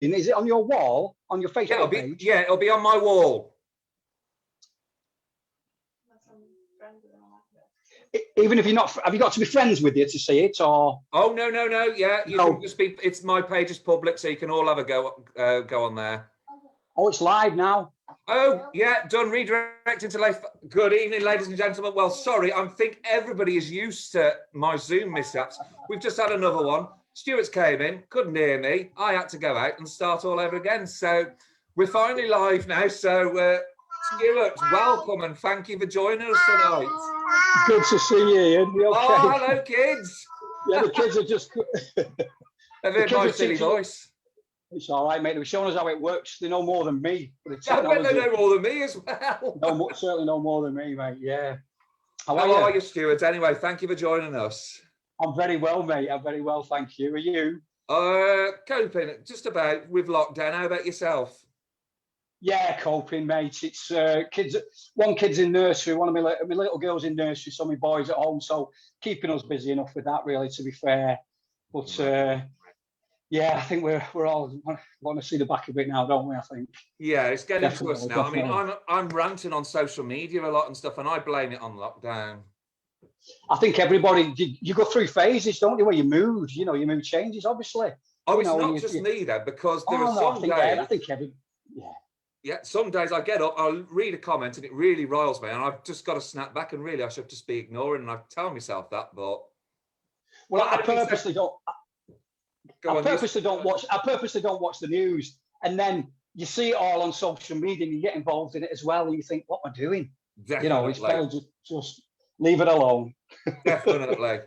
Is it on your wall, on your Facebook page? Yeah, it'll be on my wall. Even if you're not, have you got to be friends with you to see it, or? Oh no. Yeah, you can just be. It's my page is public, so you can all have a go on there. Oh, it's live now. Oh yeah, done. Redirecting to live. Good evening, ladies and gentlemen. Well, sorry, I think everybody is used to my Zoom mishaps. We've just had another one. Stuart's came in, couldn't hear me. I had to go out and start all over again. So we're finally live now. So Stuart, welcome and thank you for joining us tonight. Good to see you, Ian. You okay? Oh, hello, kids. Yeah, the kids are just. They've heard my silly voice. It's all right, mate. They were showing us how it works. They know more than me. I bet they know more than me as well. No, certainly know more than me, mate. Yeah. How are you, Stuart? Anyway, thank you for joining us. I'm very well, mate. I'm very well, thank you. Are you? Coping just about with lockdown. How about yourself? Yeah, coping, mate. It's kids. One kid's in nursery. One of my little girls in nursery. So my boys at home. So keeping us busy enough with that, really. To be fair, but yeah, I think we're all want to see the back of it now, don't we? I think. Yeah, it's getting to us now. Definitely. I mean, I'm ranting on social media a lot and stuff, and I blame it on lockdown. I think everybody, you go through phases, don't you? Where your mood changes, obviously. Oh, it's not just me though, because there are some days. I think yeah, some days I get up, I'll read a comment and it really riles me, and I've just got to snap back, and really I should just be ignoring, and I tell myself that, but. Well, I purposely don't. I purposely don't watch the news, and then you see it all on social media, and you get involved in it as well, and you think, "What am I doing?" Definitely. It's better just leave it alone. Definitely.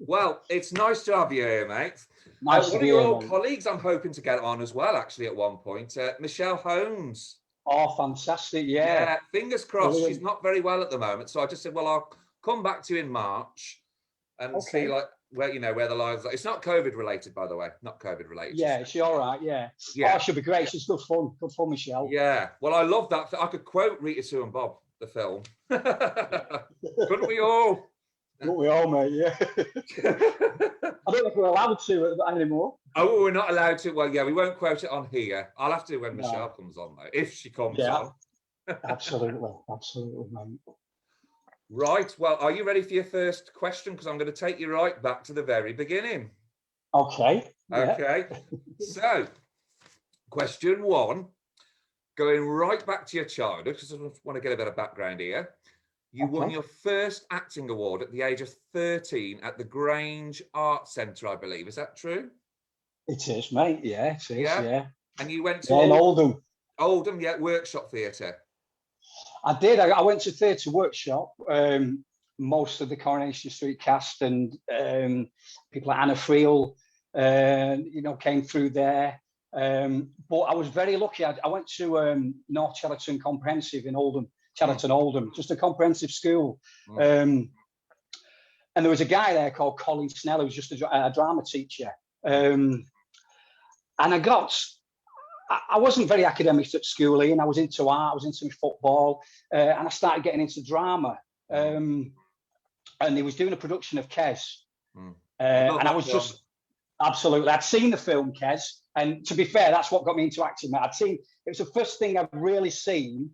Well, it's nice to have you here, mate. Nice one of your old colleagues I'm hoping to get on as well, actually, at one point, Michelle Holmes. Oh, fantastic! Yeah. Fingers crossed. Brilliant. She's not very well at the moment, so I just said, well, I'll come back to you in March and see where the lives are. It's not COVID related, by the way. Not COVID related. Yeah, is she all right? Yeah. Oh, she'll be great. She's good fun. Good fun, Michelle. Yeah. Well, I love that. I could quote Rita, Sue and Bob, the film. Couldn't we all? Couldn't we all, mate? Yeah. I don't know if we're allowed to anymore. Oh, we're not allowed to. Well, yeah, we won't quote it on here. I'll have to when Michelle comes on, though, if she comes on. Absolutely, mate. Right. Well, are you ready for your first question? Because I'm going to take you right back to the very beginning. Okay. Okay. So, question one, going right back to your childhood, because I want to get a bit of background here. You won your first acting award at the age of 13 at the Grange Arts Centre, I believe. Is that true? It is, mate. Yeah, it is. Yeah. And you went to in Oldham. Oldham, workshop theatre. I did. I went to theatre workshop. Most of the Coronation Street cast and people like Anna Friel, came through there. But I was very lucky. I went to North Chellerton Comprehensive in Oldham. Oldham, just a comprehensive school. And there was a guy there called Colin Snell, who was just a drama teacher. And I wasn't very academic at school, Ian. I was into art, I was into football, and I started getting into drama. And he was doing a production of Kes. And I was just, absolutely, I'd seen the film Kes. And to be fair, that's what got me into acting. It was the first thing I'd really seen.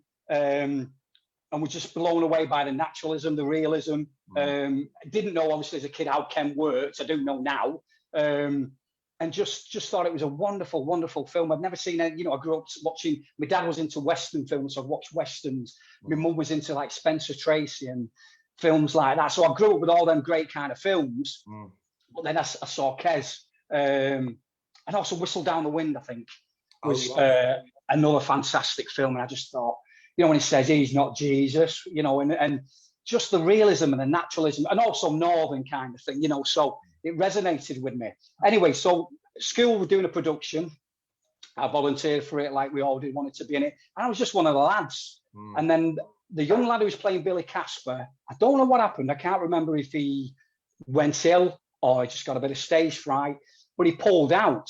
And was just blown away by the naturalism, the realism. Didn't know, obviously, as a kid how Ken works. I do know now. And just thought it was a wonderful, wonderful film. I'd never seen it. I grew up watching, my dad was into Western films, so I watched Westerns. My mum was into like Spencer Tracy and films like that. So I grew up with all them great kind of films. But then I saw Kes. And also Whistle Down the Wind, I think, was another fantastic film. And I just thought, when he says he's not Jesus, and just the realism and the naturalism, and also Northern kind of thing, so it resonated with me. Anyway, so school were doing a production. I volunteered for it like we all did, wanted to be in it. And I was just one of the lads. And then the young lad who was playing Billy Casper, I don't know what happened. I can't remember if he went ill or he just got a bit of stage fright, but he pulled out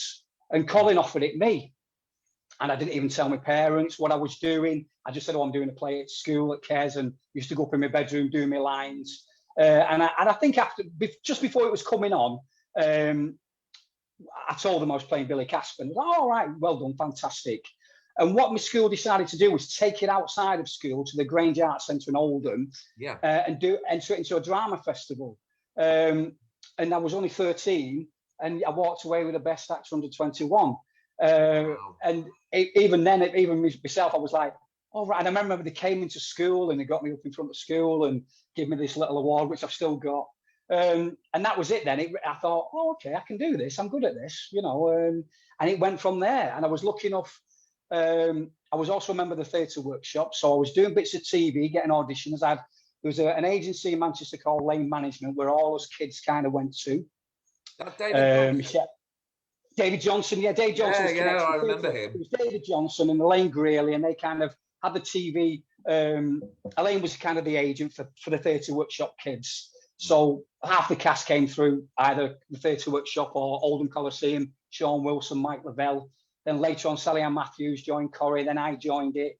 and Colin offered it me. And I didn't even tell my parents what I was doing. I just said, I'm doing a play at school at Kes, and used to go up in my bedroom doing my lines. And I think just before it was coming on, I told them I was playing Billy Casper. And they was, all right, well done, fantastic. And what my school decided to do was take it outside of school to the Grange Arts Centre in Oldham, and enter it into a drama festival. And I was only 13, and I walked away with the best actor under 21. Wow. And even then, even myself, I was like, all right. And I remember they came into school and they got me up in front of school and gave me this little award, which I've still got. And that was it then. I thought, oh, okay, I can do this. I'm good at this, you know. And it went from there. And I was lucky enough. I was also a member of the theatre workshop. So I was doing bits of TV, getting auditions. There was an agency in Manchester called Lane Management where all us kids kind of went to. David Johnson, David Johnson. Yeah, I remember him. It was David Johnson and Elaine Greeley, and they kind of had the TV. Elaine was kind of the agent for the theatre workshop kids. So half the cast came through either the theatre workshop or Oldham Coliseum. Sean Wilson, Mike Lavelle. Then later on, Sally Ann Matthews joined Corrie. Then I joined it.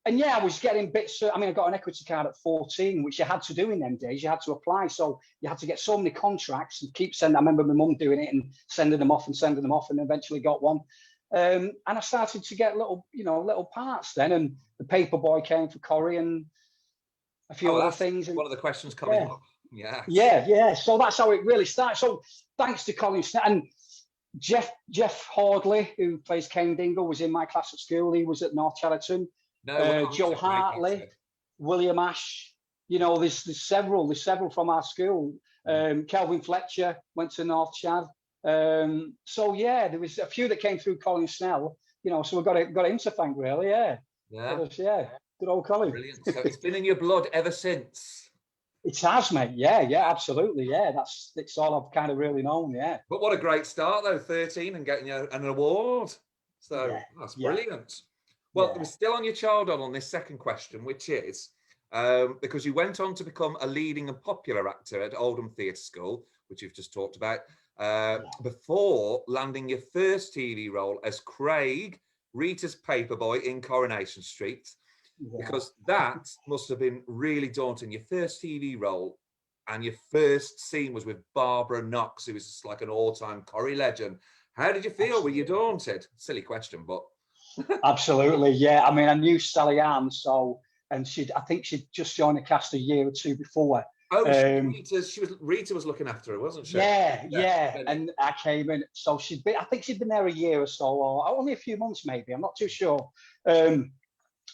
And yeah, I was getting bits. I mean, I got an equity card at 14, which you had to do in them days. You had to apply. So you had to get so many contracts and keep sending. I remember my mum doing it and sending them off, and eventually got one. And I started to get little parts then. And the Paperboy came for Corrie and a few other things. One of the questions coming up. Yeah. So that's how it really started. So thanks to Colin and Jeff Hordley, who plays Kane Dingle, was in my class at school. He was at North Chatterton. Joe Hartley, William Ash. You know, there's several from our school. Kelvin Fletcher went to North Chad. So yeah, there was a few that came through Colin Snell. You know, so we got him to thank, really. Yeah. Good old Colin. Brilliant. So it's been in your blood ever since. It has, mate. Yeah, absolutely. Yeah, it's all I've kind of really known. Yeah. But what a great start, though, 13 and getting an award. So that's brilliant. Well, we're still on your childhood on this second question, which is because you went on to become a leading and popular actor at Oldham Theatre School, which you've just talked about, before landing your first TV role as Craig, Rita's paperboy in Coronation Street. Because that must have been really daunting. Your first TV role and your first scene was with Barbara Knox, who was just like an all-time Corrie legend. How did you feel? Were you daunted? Silly question, but... Absolutely, yeah. I mean, I knew Sally Ann, I think she'd just joined the cast a year or two before. Oh, Rita was looking after her, wasn't she? Yeah. And I came in, so I think she'd been there a year or so, or only a few months maybe. I'm not too sure.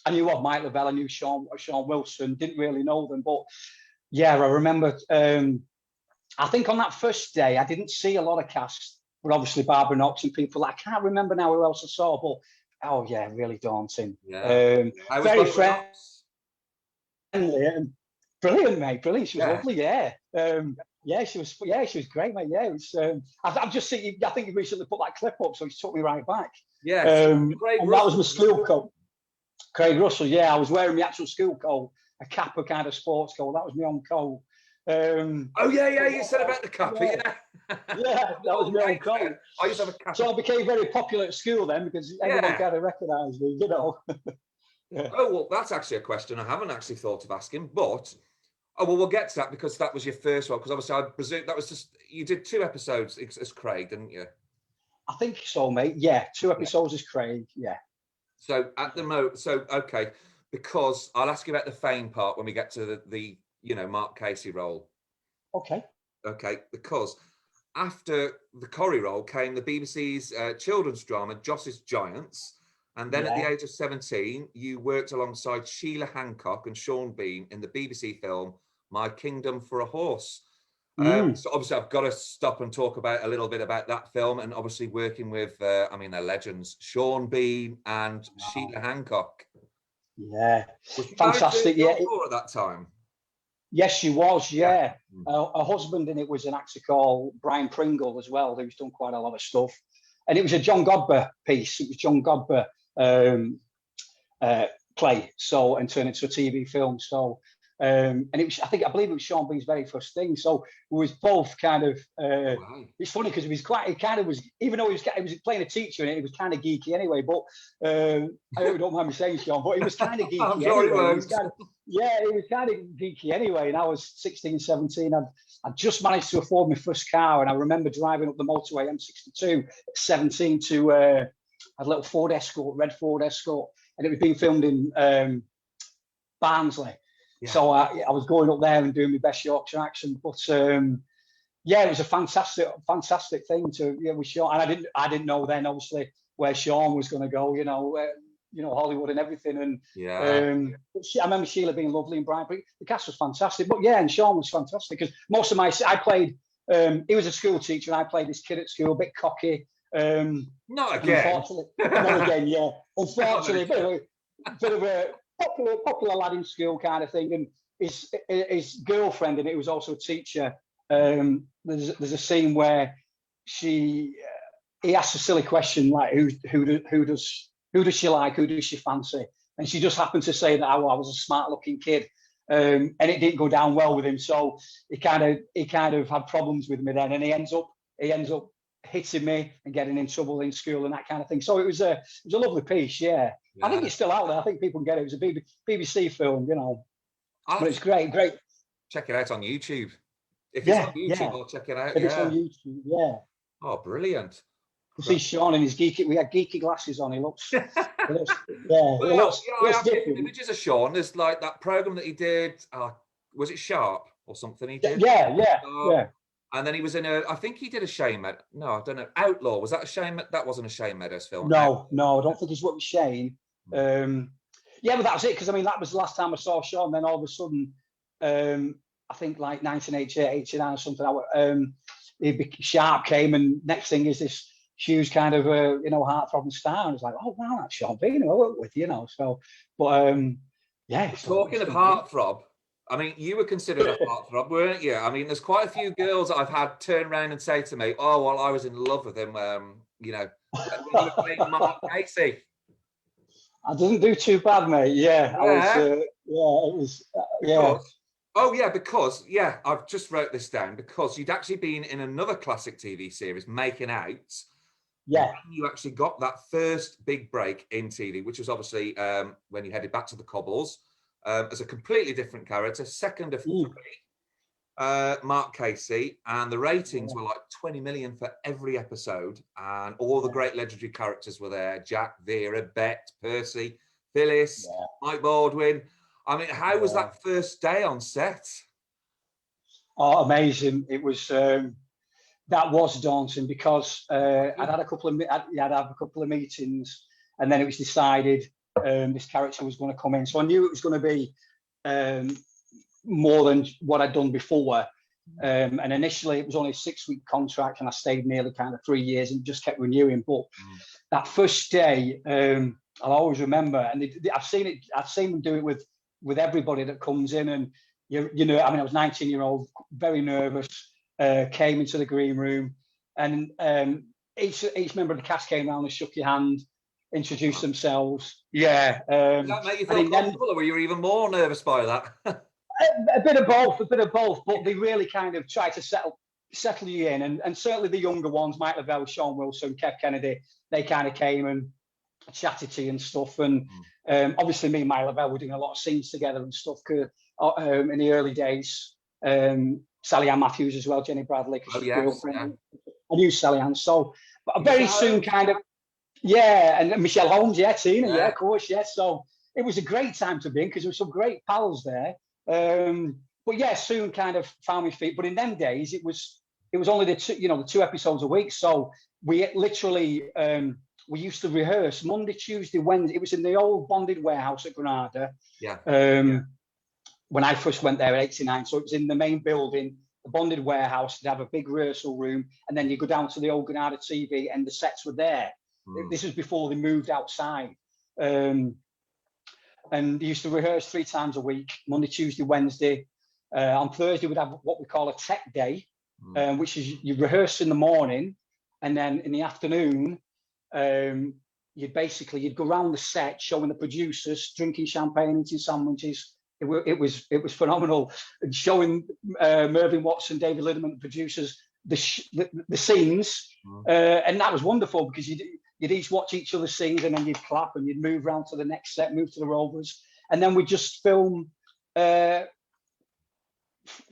I knew of Mike Lavelle, I knew Sean Wilson, didn't really know them, but yeah, I remember. I think on that first day, I didn't see a lot of cast, but obviously Barbara Knox and people. I can't remember now who else I saw, but really daunting. Yeah. Very friendly and brilliant, mate. Brilliant. She was lovely. Yeah. She was great, mate. Yeah, it was. I've just seen. I think you recently put that clip up, so it took me right back. Yeah. And that was my school coat. Craig Russell, I was wearing the actual school coat, a Kappa kind of sports coat. That was my own coat. You said about the Kappa, that was my own coat. I used to have a Kappa. So I became very popular at school then because everyone kind of recognised me, you know. Oh, well, that's actually a question I haven't actually thought of asking, but we'll get to that because that was your first one. Because obviously, I presume that was just you did 2 episodes as Craig, didn't you? I think so, mate. Yeah, 2 episodes as Craig. Yeah. So at the moment, okay, because I'll ask you about the fame part when we get to the Mark Casey role. Okay, because after the Corrie role came the BBC's children's drama Joss's Giants, and then at the age of 17, you worked alongside Sheila Hancock and Sean Bean in the BBC film My Kingdom for a Horse. So obviously I've got to stop and talk about a little bit about that film, and obviously working with, they're legends, Sean Bean and Sheila Hancock. Yeah, was she fantastic. Yeah, at that time. Yes, she was. Yeah, her husband in it was an actor called Brian Pringle as well, who's done quite a lot of stuff. And it was a John Godber piece. It was John Godber play, and turned into a TV film. So And it was, I believe it was Sean Bean's very first thing. So we was both kind of, Wow. it's funny because it kind of was, even though he was playing a teacher in it, it was kind of geeky anyway. But I don't mind me saying, Sean, but it was kind of geeky I'm sure anyway. he It was kind of geeky anyway. And I was 16, 17. I just managed to afford my first car. And I remember driving up the motorway M62 at 17 to a little Ford Escort, red Ford Escort. And it was being filmed in Barnsley. Yeah. So I was going up there and doing my best Yorkshire accent, but it was a fantastic thing to with Sean. And I didn't know then obviously where Sean was going to go, Hollywood and everything. And I remember Sheila being lovely and bright, but the cast was fantastic. But and Sean was fantastic because most of I played. He was a school teacher, and I played this kid at school, a bit cocky. Not again. Not again. Yeah, unfortunately, bit of a popular lad in school kind of thing, and his girlfriend, and it was also a teacher. There's a scene where he asks a silly question like, who does she like, who does she fancy, and she just happened to say that I was a smart looking kid, and it didn't go down well with him, so he kind of had problems with me then, and he ends up hitting me and getting in trouble in school and that kind of thing. So it was a lovely piece. Yeah. I think it's still out there. I think people can get it. It was a BBC film, but it's great. Check it out on YouTube. If it's on YouTube, I'll check it out. If it's on YouTube, yeah. Oh, brilliant. You see Sean in his we had geeky glasses on. He looks different. I have images of Sean. There's like that program that he did. Was it Sharp or something he did? Yeah. And then he was in I think he did a Shane Meadows. No, I don't know. Outlaw. Was that a Shane? That wasn't a Shane Meadows film. No, I don't think he's worked with Shane. But that was it, because that was the last time I saw Sean. Then all of a sudden, I think like 1988, 89 or something, Sharp came, and next thing is this huge kind of heartthrobbing star, and it's like, oh wow, that's Sean Bean, I work with, so. But talking of heartthrob, I mean, you were considered a heartthrob, weren't you? I mean, there's quite a few girls that I've had turn around and say to me, oh well, I was in love with him, Mark Casey. I didn't do too bad, mate. Because I've just wrote this down, because you'd actually been in another classic TV series, Making Out. Yeah. You actually got that first big break in TV, which was obviously when you headed back to the Cobbles as a completely different character, second of three, Mark Casey, and the ratings were like 20 million for every episode, and all the great legendary characters were there: Jack, Vera, Bet, Percy, Phyllis, Mike Baldwin. I mean, how was that first day on set? Oh, amazing! It was that was daunting, because I'd had a couple of meetings, and then it was decided this character was going to come in. So I knew it was going to be more than what I'd done before. And initially it was only a 6-week contract, and I stayed nearly kind of 3 years and just kept renewing. But that first day, I'll always remember, and I've seen them do it with everybody that comes in. And I was 19-year-old, very nervous, came into the green room, and each member of the cast came around and shook your hand, introduced themselves. Did that make you feel comfortable, or were you even more nervous by that? A bit of both, but they really kind of try to settle you in, and certainly the younger ones, Mike Lavelle, Sean Wilson, Kev Kennedy, they kind of came and chatted to you and stuff. And obviously me and Mike Lavelle were doing a lot of scenes together and stuff in the early days. Sally Ann Matthews as well, Jenny Bradley, because she's girlfriend. I knew Sally Ann, so but very soon kind of, and Michelle Holmes, Tina, of course, So it was a great time to be in, because there were some great pals there. But soon kind of found my feet. But in them days, it was only the 2 episodes a week. So we literally we used to rehearse Monday, Tuesday, Wednesday. It was in the old bonded warehouse at Granada. When I first went there at 89, so it was in the main building, the bonded warehouse. They'd have a big rehearsal room, and then you go down to the old Granada TV, and the sets were there. This was before they moved outside. And they used to rehearse 3 times a week, Monday, Tuesday, Wednesday. On Thursday, we'd have what we call a tech day, which is you rehearse in the morning, and then in the afternoon, you'd go around the set showing the producers, drinking champagne, eating sandwiches, it was phenomenal, and showing Mervyn Watson, David Lindemann, the producers, the scenes, and that was wonderful because you'd each watch each other's scenes, and then you'd clap and you'd move round to the next set, move to the Rovers, and then we'd just film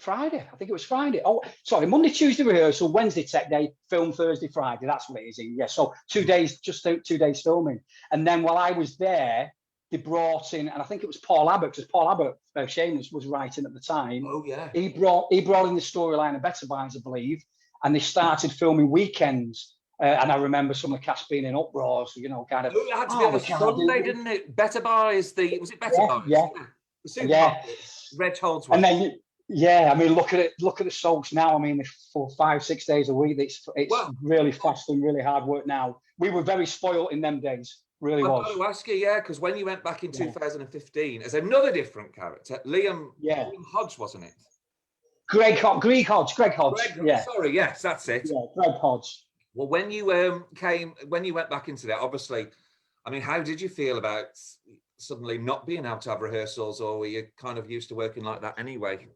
Friday. I think it was Friday. Oh, sorry, Monday, Tuesday rehearsal, Wednesday tech day, film Thursday, Friday. That's what it is. Yeah, so 2 days, just 2 days filming. And then while I was there, they brought in, and I think it was Paul Abbott, because Paul Abbott, Shane was writing at the time. Oh yeah. He brought in the storyline of Better Buys, I believe, and they started filming weekends. And I remember some of the cast being in uproars, you know, kind of. It had to be on a Sunday, didn't it? Better Buys, was it Better Buys? Yeah. The supermarket, Reg Holdsworth. And then, I mean, look at it. Look at the soaps now. I mean, for 5-6 days a week, it's really fast and really hard work now. We were very spoiled in them days. Really was. I've got to ask you, because when you went back in 2015 as another different character, Liam Hodge, wasn't it? Greg Hodge. Yeah. Sorry, yes, that's it. Yeah, Greg Hodge. Well, when you went back into that, obviously, I mean, how did you feel about suddenly not being able to have rehearsals, or were you kind of used to working like that anyway?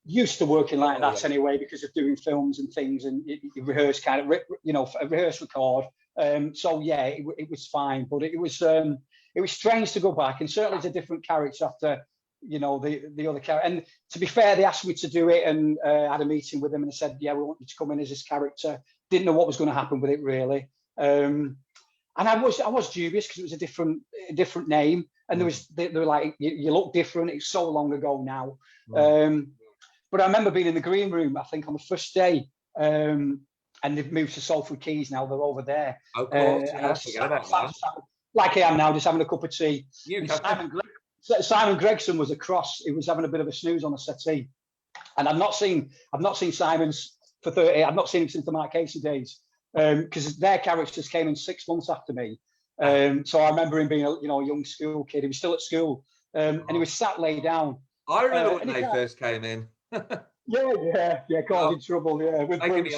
Used to working like that anyway, because of doing films and things, and you rehearse kind of, you know, rehearse, record. So yeah, it was fine, but it was strange to go back, and certainly it's a different character after, you know, the other character. And to be fair, they asked me to do it, and I had a meeting with them, and they said, yeah, we want you to come in as this character. Didn't know what was going to happen with it really, and I was dubious because it was a different name, and they were like, you look different. It's so long ago now. But I remember being in the green room, I think on the first day, and they've moved to Salford Quays now. They're over there. Of course, forget about that. Like I am now, just having a cup of tea. Simon Gregson was across. He was having a bit of a snooze on the settee, and I've not seen Simon's for 30. I've not seen him since the Mark Casey days, because their characters came in 6 months after me. So I remember him being a young school kid. He was still at school, and he was sat laid down. I remember when they first came in. Causing trouble, with Bruce.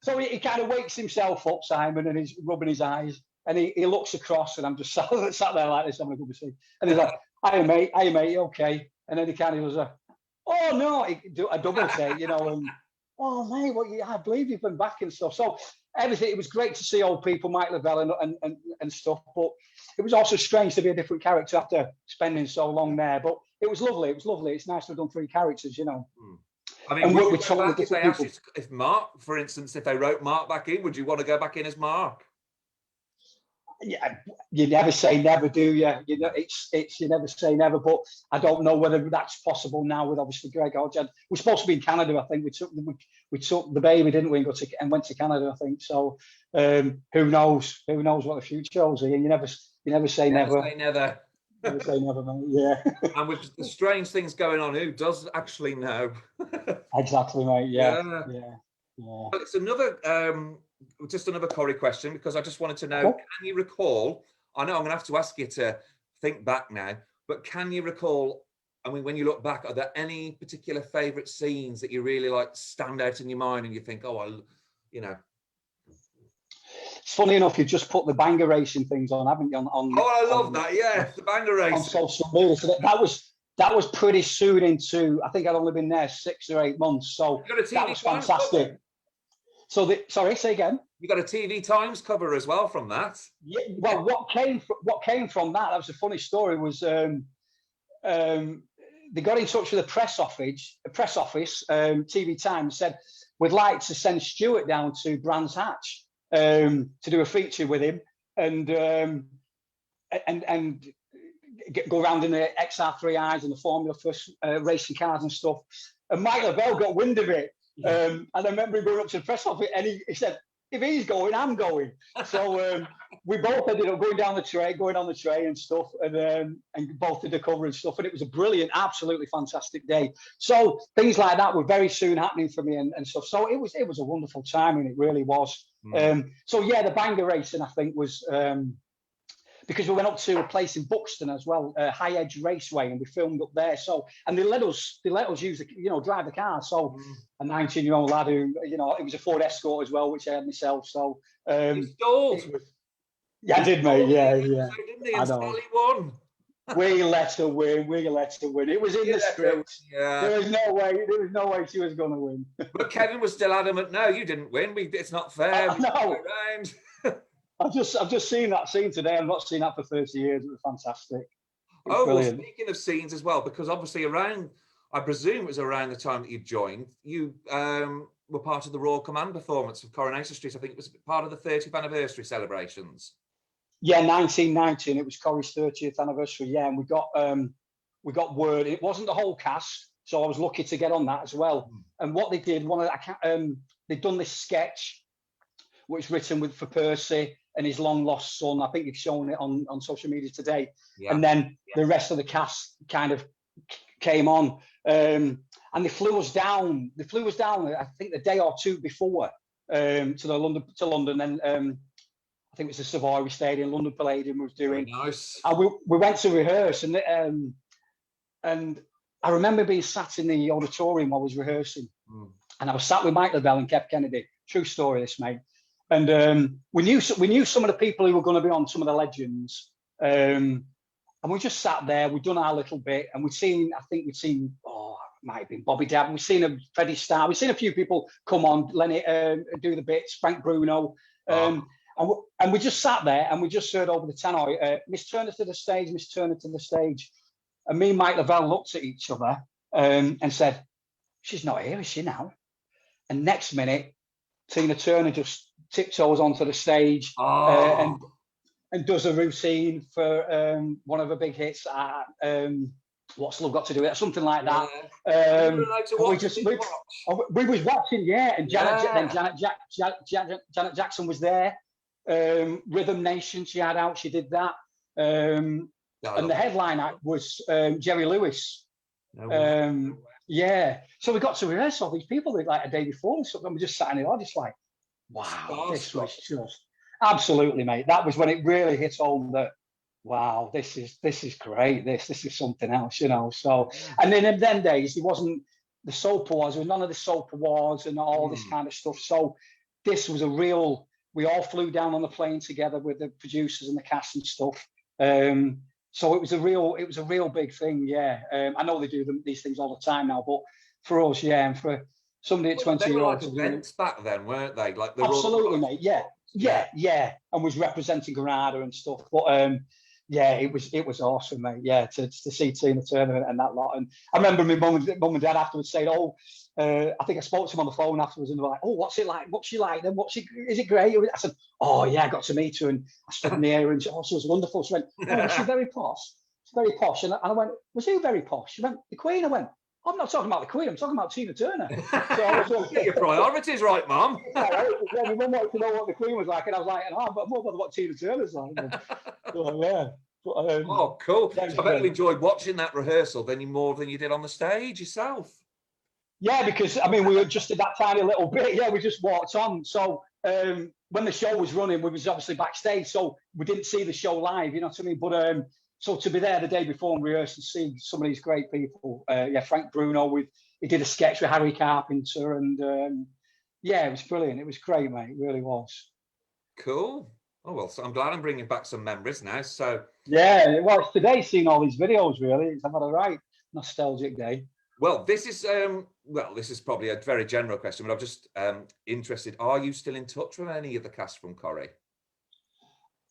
So he kind of wakes himself up, Simon, and he's rubbing his eyes, and he looks across, and I'm just sat there like this, having a good see, and he's like, "Hey mate, you okay?" And then he kind of goes, "Oh no," he do a double take, and "Oh mate, I believe you've been back and stuff." So everything, it was great to see old people, Mike Lavelle and stuff, but it was also strange to be a different character after spending so long there. But it was lovely. It's nice to have done 3 characters, I mean, would you go back if they asked you, if Mark, for instance, if they wrote Mark back in, would you want to go back in as Mark? Yeah, you never say never, do you? You never say never, but I don't know whether that's possible now with obviously Greg Hodge. We're supposed to be in Canada, I think. We took the baby, didn't we, and went to Canada, I think. So who knows? Who knows what the future holds? And you never say never. Never say never. Never say never, mate. Yeah. And with the strange things going on, who does actually know? Exactly, mate. Yeah. Well, it's just another Corrie question, because I just wanted to know, can you recall, I know I'm going to have to ask you to think back now, but can you recall, I mean, when you look back, are there any particular favourite scenes that you really stand out in your mind and you think, It's funny enough, you've just put the banger racing things on, haven't you? I love that, yeah, the banger racing. On social media. So that was pretty soon into, I think I'd only been there 6 or 8 months, so that was fantastic. Cover. So sorry, say again. You got a TV Times cover as well from that. Yeah. Well, what came from that? That was a funny story. Was they got in touch with the press office, TV Times, said we'd like to send Stuart down to Brands Hatch to do a feature with him and go around in the XR3Is and the Formula First racing cars and stuff. And Mike Lavelle got wind of it. And I remember him going up to the press office, and he said, "If he's going, I'm going." So we both ended up going on the train and stuff, and both did the cover and stuff. And it was a brilliant, absolutely fantastic day. So things like that were very soon happening for me and stuff. So it was a wonderful time, and it really was. So yeah, the banger racing, I think, was because we went up to a place in Buxton as well, High Edge Raceway, and we filmed up there. So, and they let us use drive the car. So a 19-year-old lad who, it was a Ford Escort as well, which I had myself. So you stalled. Yeah, I did, mate. Yeah. So didn't he? And Sally won. We let her win. We let her win. It was in the script. Yeah. There was no way. There was no way she was going to win. But Kevin was still adamant. No, you didn't win. It's not fair. No. I've just seen that scene today. I've not seen that for 30 years. It was fantastic. Well, speaking of scenes as well, because obviously I presume it was around the time that you joined, you were part of the Royal Command performance of Coronation Street. I think it was part of the 30th anniversary celebrations. Yeah, 1990, and it was Corrie's 30th anniversary. Yeah, and we got word. It wasn't the whole cast, so I was lucky to get on that as well. And what they did, they'd done this sketch, which was written for Percy and his long lost son. I think you've shown it on social media today. Yeah. And then the rest of the cast kind of came on, and they flew us down. I think the day or two before to London, and I think it was the Savoy Stadium, London Palladium was doing. Very nice. And we went to rehearse, and I remember being sat in the auditorium while I was rehearsing, and I was sat with Mike Lavelle and Kev Kennedy. True story, this, mate. And we knew some of the people who were going to be on, some of the legends, and we just sat there. We'd done our little bit, and we'd seen. Oh, it might have been Bobby Dabb. We'd seen a Freddie Starr. We'd seen a few people come on, Lenny do the bits, Frank Bruno. And we just sat there and we just heard over the tannoy, Miss Turner to the stage, Miss Turner to the stage. And me and Mike Lavelle looked at each other and said, she's not here, is she now? And next minute, Tina Turner just tiptoes onto the stage and does a routine for one of her big hits. What's Love Got to Do with it? Something like that. We was watching, yeah. And Janet Jackson was there. Rhythm Nation, she had out. She did that. And the headline act was Jerry Lewis. Yeah. So we got to rehearse all these people like a day before and stuff. And we just sat in the audience like, wow, this was just absolutely, mate. That was when it really hit home that, wow, this is great. This is something else, you know. So, and then in them days, it wasn't the soap awards. There was none of the soap awards and all this kind of stuff. So this was a real. We all flew down on the plane together with the producers and the cast and stuff. So it was a real big thing. Yeah. I know they do these things all the time now, but for us, yeah, and for somebody at 20 years old. They were like events back then, weren't they? Like the absolutely, mate. Yeah. And was representing Granada and stuff. But yeah, it was awesome, mate. Yeah, to see Tina Turner and that lot. And I remember my mum and dad afterwards saying, "Oh, I think I spoke to him on the phone afterwards, and they were like, oh, what's it like? What's she like? Then is it great?" I said, "Oh yeah, I got to meet her, and I stood near her, and she was wonderful." She went, "Oh, she's very posh. She's very posh." And I went, "Was who very posh?" She went, "The Queen." I went, "I'm not talking about the Queen. I'm talking about Tina Turner." So I was get your priorities right, Mum. Yeah, my mum wanted to know what the Queen was like, and I was like, "Oh, but more about what Tina Turner's like." So, yeah. But, oh, cool. So I bet you enjoyed watching that rehearsal more than you did on the stage yourself. Yeah, because I mean, we were just at that tiny little bit. Yeah, we just walked on. So when the show was running, we was obviously backstage, so we didn't see the show live. You know what I mean? But so to be there the day before and rehearse and see some of these great people. Yeah, Frank Bruno. He did a sketch with Harry Carpenter, and yeah, it was brilliant. It was great, mate. It really was. Cool. Oh well, so I'm glad I'm bringing back some memories now. So yeah, well, it's today seeing all these videos. Really, I've had a right nostalgic day. Well, this is probably a very general question, but I'm just interested. Are you still in touch with any of the cast from Corrie?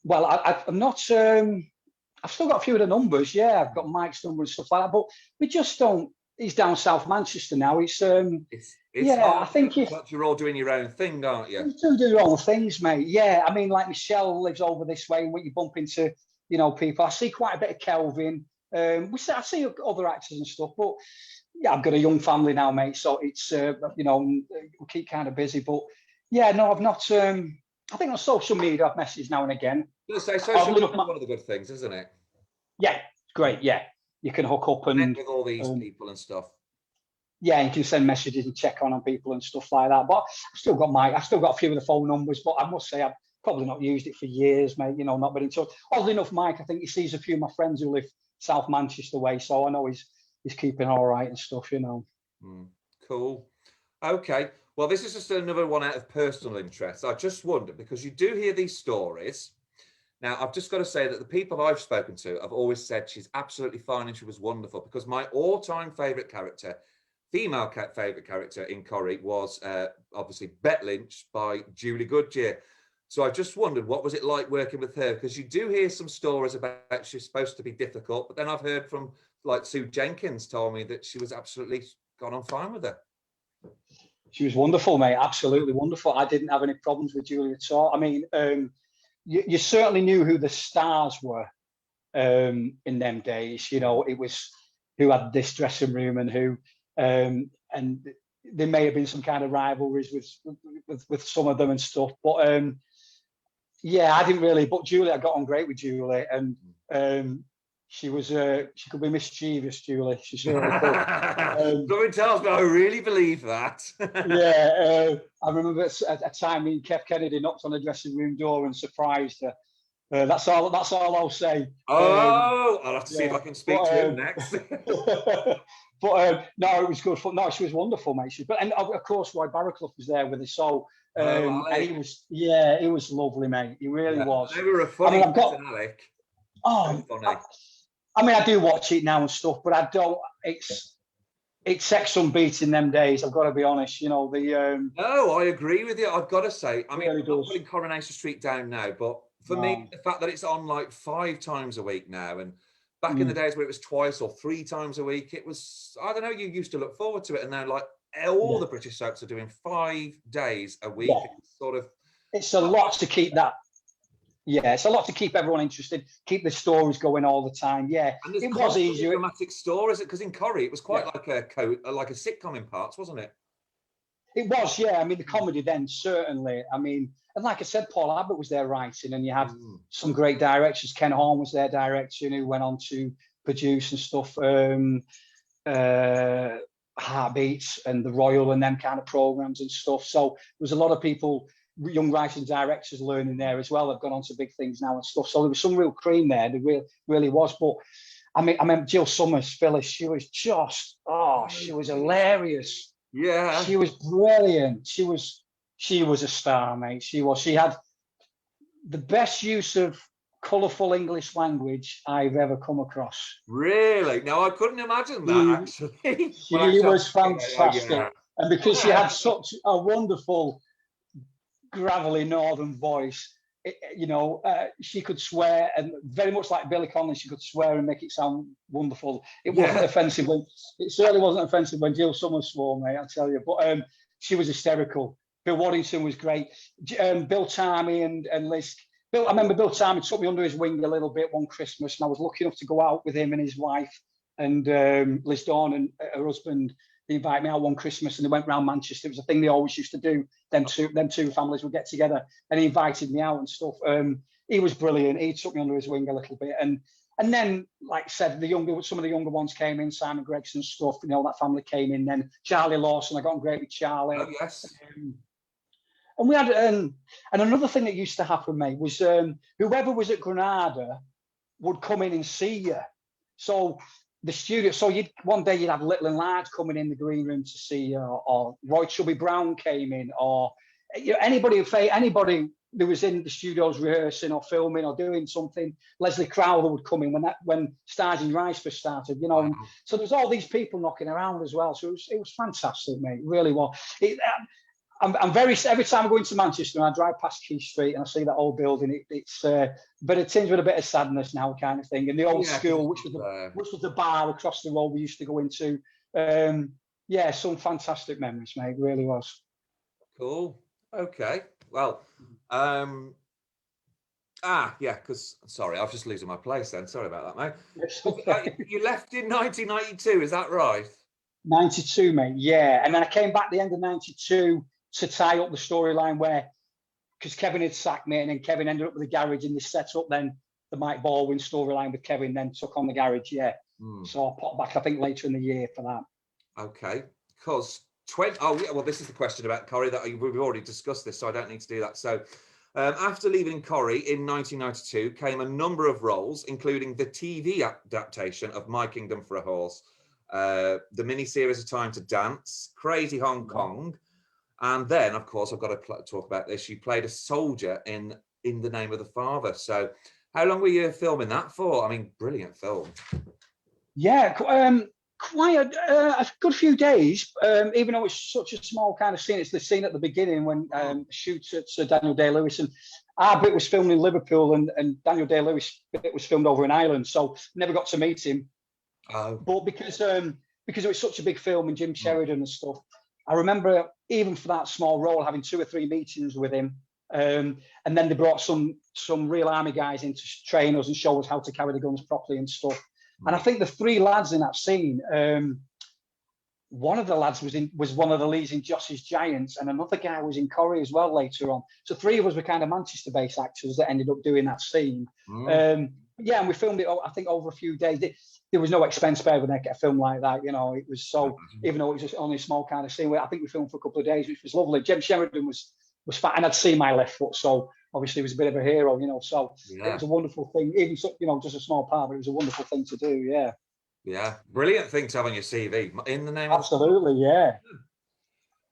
Well, I'm not. I've still got a few of the numbers. Yeah, I've got Mike's number and stuff like that. But we just don't. He's down South Manchester now. It's yeah. I think you're all doing your own thing, aren't you? You do your own things, mate. Yeah, I mean, like Michelle lives over this way, and when you bump into people, I see quite a bit of Kelvin. I see other actors and stuff, but yeah, I've got a young family now, mate. So it's we keep kind of busy. But yeah, no, I've not. I think on social media, I've messaged now and again. Social media is one of the good things, isn't it? Yeah, great. Yeah, you can hook up and with all these people and stuff. Yeah, you can send messages and check on people and stuff like that. But I've still got a few of the phone numbers, but I must say I've probably not used it for years, mate. Not been in touch. Oddly enough, Mike, I think he sees a few of my friends who live South Manchester way, so I know he's keeping all right and stuff, Cool. Okay. Well, this is just another one out of personal interest. I just wonder, because you do hear these stories. Now, I've just got to say that the people I've spoken to have always said she's absolutely fine and she was wonderful, because my all-time favourite character, female favourite character in Corrie was obviously Bet Lynch by Julie Goodyear. So I just wondered, what was it like working with her? Because you do hear some stories about she's supposed to be difficult, but then I've heard from, like, Sue Jenkins told me that she was absolutely got on fine with her. She was wonderful, mate. Absolutely wonderful. I didn't have any problems with Julie at all. I mean, you certainly knew who the stars were in them days. You know, it was who had this dressing room and who, and there may have been some kind of rivalries with some of them and stuff. But yeah, I didn't really. But Julie, I got on great with Julie, and she could be mischievous, Julie. She certainly could. Something tells me I really believe that. Yeah, I remember at a time me and Kev Kennedy knocked on the dressing room door and surprised her. That's all I'll say. I'll have to see if I can speak to him next. But no, it was good fun. No, she was wonderful, mate. And of course, Roy Barraclough was there with us. So and he was lovely, mate. He really was. They were a funny Alec. Oh, funny. I mean, I do watch it now and stuff, but I don't. It's sex unbeat in them days. I've got to be honest. You know the. No, I agree with you. I've got to say. I mean, really I'm not putting Coronation Street down now, but for me, the fact that it's on like 5 times a week now, and back in the days where it was twice or 3 times a week, it was, I don't know, you used to look forward to it, and now like all the British soaps are doing 5 days a week. Yeah. It's sort of. It's a lot to keep that. Yeah, it's a lot to keep everyone interested, keep the stories going all the time. Yeah, and it was easier. Dramatic stories, because in Corrie it was quite like a sitcom in parts, wasn't it? It was, yeah. I mean, the comedy then certainly. I mean, and like I said, Paul Abbott was there writing, and you had some great directors. Ken Horn was there directing, who went on to produce and stuff. Heartbeats and The Royal and them kind of programs and stuff. So there was a lot of people, young writing directors, learning there as well. They've gone on to big things now and stuff. So there was some real cream there. There really was. But I mean, Jill Summers, Phyllis, she was just, she was hilarious. Yeah, she was brilliant. She was a star, mate. She had the best use of colourful English language I've ever come across. Really? No, I couldn't imagine that, actually. She was fantastic. Oh, yeah. And because she had such a wonderful gravelly northern voice, she could swear, and very much like Billy Connolly, she could swear and make it sound wonderful. It wasn't offensive it certainly wasn't offensive when Jill Summers swore, mate, I'll tell you. But she was hysterical. Bill Waddington was great. Bill Tarmy and Liz. I remember Bill Tarmy took me under his wing a little bit one Christmas, and I was lucky enough to go out with him and his wife and Liz Dawn and her husband. They invited me out one Christmas, and they went round Manchester. It was a thing they always used to do. Them two families would get together, and he invited me out and stuff. He was brilliant. He took me under his wing a little bit, and then, like I said, some of the younger ones came in. Simon Gregson stuff, that family came in. Then Charlie Lawson, I got on great with Charlie. Oh, yes. And we had, and another thing that used to happen, mate, was whoever was at Granada would come in and see you. So the studio, one day you'd have Little and Large coming in the green room to see you, or Roy Chubby Brown came in, or anybody who was in the studios rehearsing or filming or doing something. Leslie Crowther would come in when Stars in Rise first started, And so there was all these people knocking around as well. So it was fantastic, mate. It really was. Every time I go into Manchester and I drive past Key Street and I see that old building, but it tinged with a bit of sadness now, kind of thing. And the old school, which was the bar across the road we used to go into. Some fantastic memories, mate. It really was. Cool. Okay. Well, because sorry, I was just losing my place then. Sorry about that, mate. You left in 1992, is that right? 92, mate. Yeah, and then I came back the end of 92 to tie up the storyline because Kevin had sacked me, and then Kevin ended up with the garage, and they set up then the Mike Baldwin storyline with Kevin, then took on the garage. Yeah. So I popped back, I think, later in the year for that. Okay, because this is the question about Corrie that we've already discussed this, so I don't need to do that. So after leaving Corrie in 1992 came a number of roles, including the TV adaptation of My Kingdom for a Horse, the miniseries A Time to Dance, Crazy Hong Kong, and then, of course, I've got to talk about this. You played a soldier in In the Name of the Father. So how long were you filming that for? I mean, brilliant film. Yeah, quite a good few days, even though it's such a small kind of scene. It's the scene at the beginning when shoots at Sir Daniel Day-Lewis, and our bit was filmed in Liverpool, and Daniel Day-Lewis bit was filmed over in Ireland, so never got to meet him. But because it was such a big film and Jim Sheridan and stuff, I remember even for that small role having 2 or 3 meetings with him, and then they brought some real army guys in to train us and show us how to carry the guns properly and stuff. And I think the 3 lads in that scene, one of the lads was one of the leads in Joss's Giants, and another guy was in Corrie as well later on. So 3 of us were kind of Manchester-based actors that ended up doing that scene. Yeah, and we filmed it, I think, over a few days. There was no expense spared when they get a film like that, you know. It was so, even though it was just only a small kind of scene, I think we filmed for a couple of days, which was lovely. Jim Sheridan was fat, and I'd seen my left foot, so obviously he was a bit of a hero, you know. So it was a wonderful thing, even you know, just a small part, but it was a wonderful thing to do. Yeah, brilliant thing to have on your CV. In the Name absolutely of the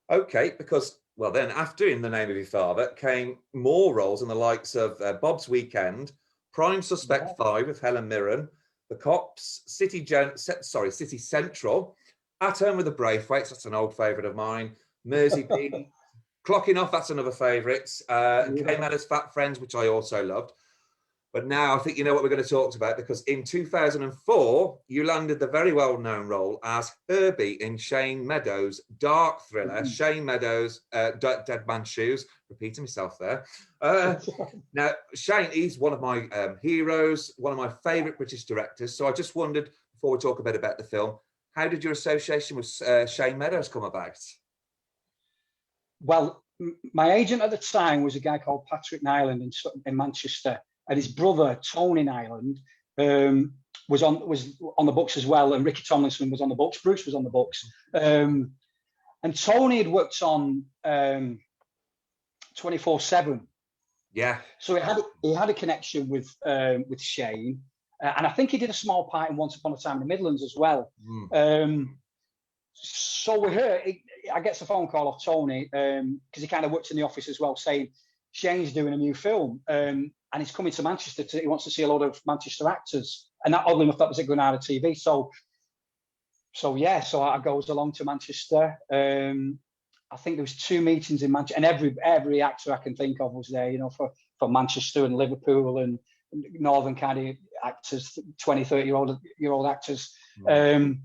Father. Okay, because well, then after In the Name of Your Father came more roles in the likes of Bob's Weekend, Prime Suspect 5 with Helen Mirren, The Cops, City Central, At Home with the Braithwaites, that's an old favourite of mine, Mersey Bean, Clocking Off, that's another favourite, Came Out as Fat Friends, which I also loved. But now I think you know what we're going to talk about, because in 2004, you landed the very well-known role as Herbie in Shane Meadows' dark thriller, Shane Meadows' Dead Man's Shoes. Repeating myself there. Now, Shane, he's one of my heroes, one of my favourite British directors. So I just wondered, before we talk a bit about the film, how did your association with Shane Meadows come about? Well, my agent at the time was a guy called Patrick Nyland in Manchester. And his brother, Tony Nyland, was on the books as well. And Ricky Tomlinson was on the books. Bruce was on the books. And Tony had worked on 24/7. Yeah. So he had a connection with Shane. And I think he did a small part in Once Upon a Time in the Midlands as well. So with her, I get a phone call off Tony, because he kind of works in the office as well, saying Shane's doing a new film. And he's coming to Manchester. He wants to see a lot of Manchester actors, and that, oddly enough, that was at Granada TV. So I goes along to Manchester. I think there was 2 meetings in Manchester, and every actor I can think of was there. You know, for Manchester and Liverpool and northern kind of actors, 20, 30-year-old actors. And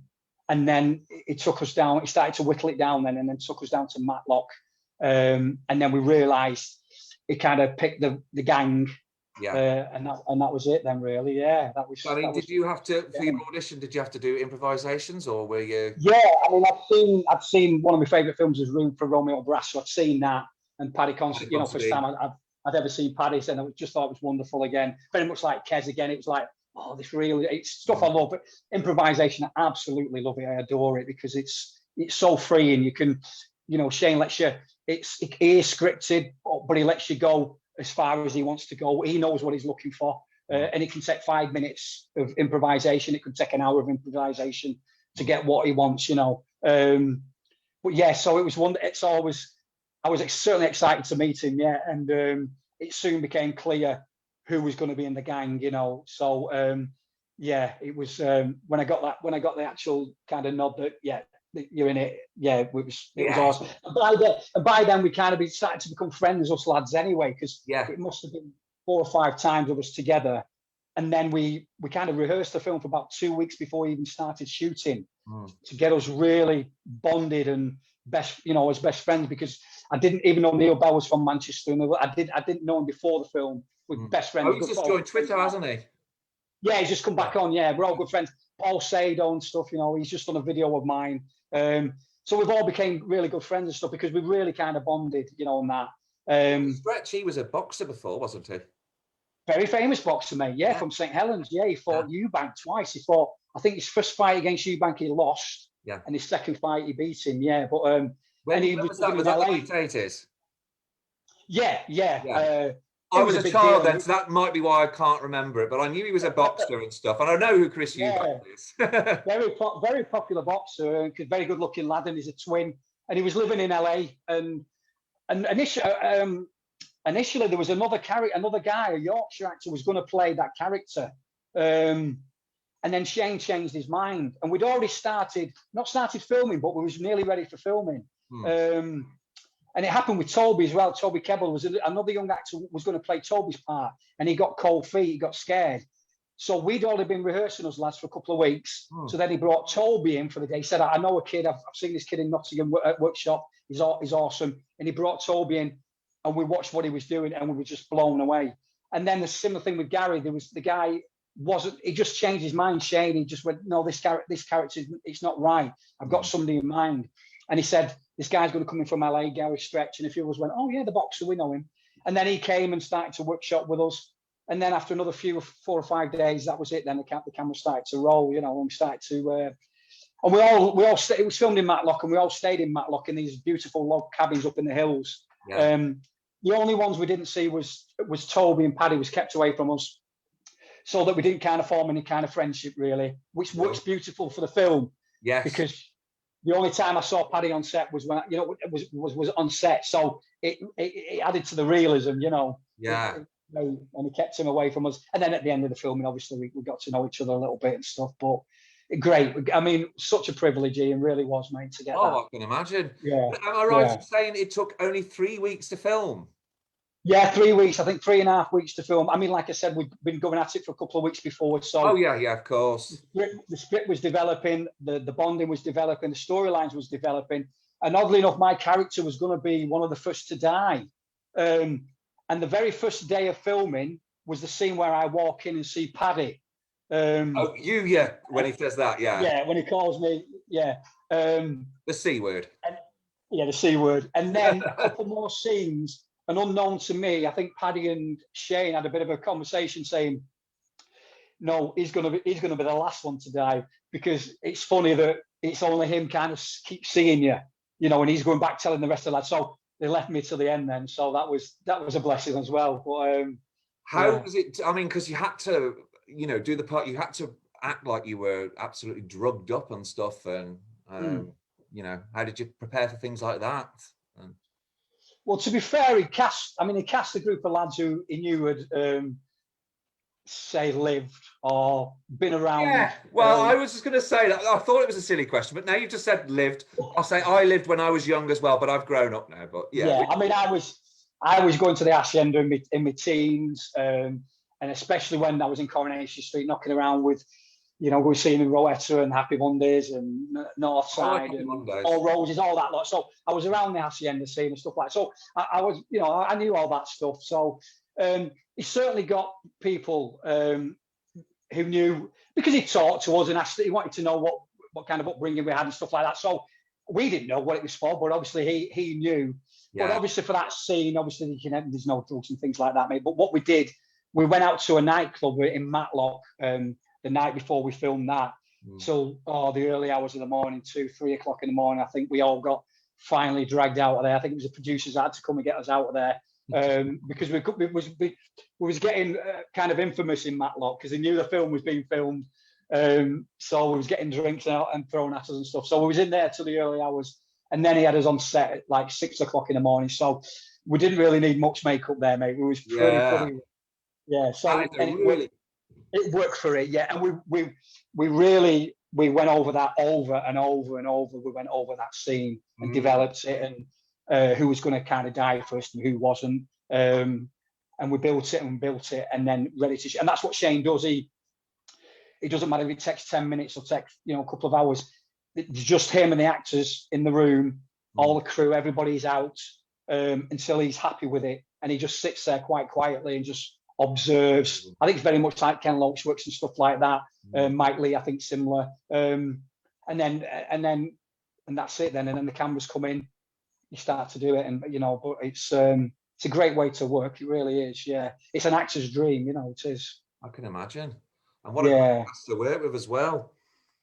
then it took us down. He started to whittle it down then, and then took us down to Matlock. And then we realised he kind of picked the gang. And that was it then, really. Yeah, that was. I mean, did you have to, for your audition, did you have to do improvisations, or were you? Yeah, I mean, I've seen one of my favourite films is Room for Romeo and Brass. So I'd seen that, and Paddy Considine. You know, first time I'd ever seen Paddy, and I just thought it was wonderful again. Very much like Kes again. It was like, oh, it's stuff I love. But improvisation, I absolutely love it. I adore it because it's so free, and you can, you know, Shane lets you. It is scripted, but he lets you go as far as he wants to go. He knows what he's looking for, and it can take 5 minutes of improvisation. It could take an hour of improvisation to get what he wants, you know. But yeah, so it was one. I was certainly excited to meet him, yeah, and it soon became clear who was going to be in the gang, you know. So yeah, it was when I got the actual kind of nod that you're in it. Yeah, it was awesome. And by then we kind of started to become friends, us lads, anyway, because it must have been 4 or 5 times of us together. And then we kind of rehearsed the film for about 2 weeks before we even started shooting to get us really bonded and as best friends, because I didn't even know Neil Bell was from Manchester, and I didn't know him before the film. We're best friends. Oh, he's just joined Twitter, hasn't he? Yeah, he's just come back on. Yeah, we're all good friends. Paul Sado and stuff, you know, he's just done a video of mine. So we've all became really good friends and stuff because we really kind of bonded, you know, on that. Stretch, he was a boxer before, wasn't he? Very famous boxer, mate. Yeah, from St Helens. Yeah, he fought Eubank twice. He fought, I think his first fight against Eubank he lost. Yeah. And his second fight he beat him. Yeah, but when he was that, was that the late 80s? Yeah. I was a child then, so that might be why I can't remember it. But I knew he was a boxer and stuff, and I know who Chris Eubank is. very popular boxer, and very good-looking lad, and he's a twin. And he was living in LA, and initially, initially there was another guy, a Yorkshire actor, was going to play that character. And then Shane changed his mind, and we'd already not started filming, but we was nearly ready for filming. And it happened with Toby as well. Toby Kebbell was another young actor, was going to play Toby's part, and he got cold feet, he got scared. So we'd already been rehearsing us lads for a couple of weeks. So then he brought Toby in for the day. He said, I know a kid, I've seen this kid in Nottingham at workshop, he's awesome. And he brought Toby in, and we watched what he was doing, and we were just blown away. And then the similar thing with Gary, there was the guy, he just changed his mind, Shane. He just went, no, this character, it's not right. I've got somebody in mind. And he said, this guy's going to come in from LA, Gary Stretch. And a few of us went, oh yeah, the boxer, we know him. And then he came and started to workshop with us. And then after another 4 or 5 days, that was it. Then the camera started to roll, and we started to, and we all it was filmed in Matlock, and we all stayed in Matlock in these beautiful log cabins up in the hills. Yeah. The only ones we didn't see was Toby and Paddy was kept away from us, so that we didn't kind of form any kind of friendship really, which works beautiful for the film. Yes. Because the only time I saw Paddy on set was when was on set, so it added to the realism, Yeah. And he kept him away from us. And then at the end of the filming, obviously we got to know each other a little bit and stuff. But great. I mean, such a privilege, Ian, really was, mate, to get that. I can imagine. Yeah. But am I right in saying it took only 3 weeks to film? Yeah, 3 weeks. I think 3.5 weeks to film. I mean, like I said, we've been going at it for a couple of weeks before. So of course. The script was developing, the bonding was developing, the storylines was developing. And oddly enough, my character was going to be one of the first to die. And the very first day of filming was the scene where I walk in and see Paddy. When he says that, Yeah, when he calls me, the C word. The C word. And then a couple more scenes. And unknown to me, I think Paddy and Shane had a bit of a conversation saying, no, he's gonna be the last one to die, because it's funny that it's only him kind of keeps seeing you, and he's going back telling the rest of the lads. So they left me till the end then. So that was a blessing as well. But how was it? I mean, because you had to, do the part, you had to act like you were absolutely drugged up and stuff. And, how did you prepare for things like that? Well, to be fair, he cast a group of lads who he knew had, say, lived or been around. Yeah, well, I was just going to say that. I thought it was a silly question, but now you've just said lived. I'll say I lived when I was young as well, but I've grown up now. But yeah. I mean, I was going to the Hacienda in my teens, and especially when I was in Coronation Street, knocking around with, we're seeing Rowetta and Happy Mondays and Northside and All Roses, all that lot. So I was around the Hacienda scene and stuff like that. So I was, I knew all that stuff. So he certainly got people who knew, because he talked to us and asked, he wanted to know what kind of upbringing we had and stuff like that. So we didn't know what it was for, but obviously he knew. Yeah. But obviously for that scene, obviously there's no drugs and things like that, mate. But what we did, we went out to a nightclub in Matlock the night before we filmed that, till the early hours of the morning, 2, 3 o'clock in the morning. I think we all got finally dragged out of there. I think it was the producers that had to come and get us out of there, because we was getting kind of infamous in Matlock, because they knew the film was being filmed. So we was getting drinks out and thrown at us and stuff. So we was in there till the early hours, and then he had us on set at like 6 o'clock in the morning. So we didn't really need much makeup there, mate. We was pretty. So it worked for it, and we really went over that over and over and over. We went over that scene and developed it, and who was going to kind of die first and who wasn't, and we built it, and then ready to. And that's what Shane does. It doesn't matter if it takes 10 minutes or takes a couple of hours. It's just him and the actors in the room, all the crew, everybody's out until he's happy with it, and he just sits there quite quietly and just observes. I think it's very much like Ken Loach works and stuff like that. Mike Lee, I think, similar. And then that's it. Then and then the cameras come in, you start to do it, and but it's a great way to work. It really is. Yeah, it's an actor's dream. It is. I can imagine. And what a cast to work with as well.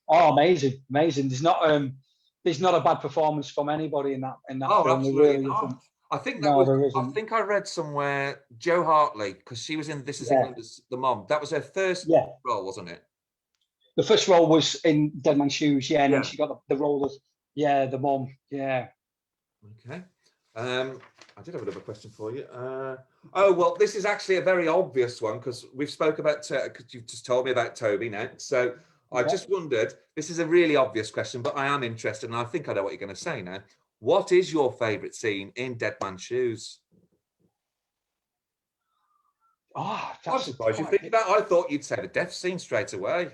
Oh, amazing. There's not a bad performance from anybody in that film. Absolutely not. I think I think I read somewhere Jo Hartley, because she was in This Is England as the mom. That was her first role, wasn't it? The first role was in Dead Man's Shoes, and then she got the role of the mom. Yeah. Okay. I did have another question for you. Oh, well, this is actually a very obvious one because we've spoke about, because you've just told me about Toby now. So I just wondered, this is a really obvious question, but I am interested and I think I know what you're going to say now. What is your favourite scene in Dead Man's Shoes? Oh, I'm surprised you think that. I thought you'd say the death scene straight away.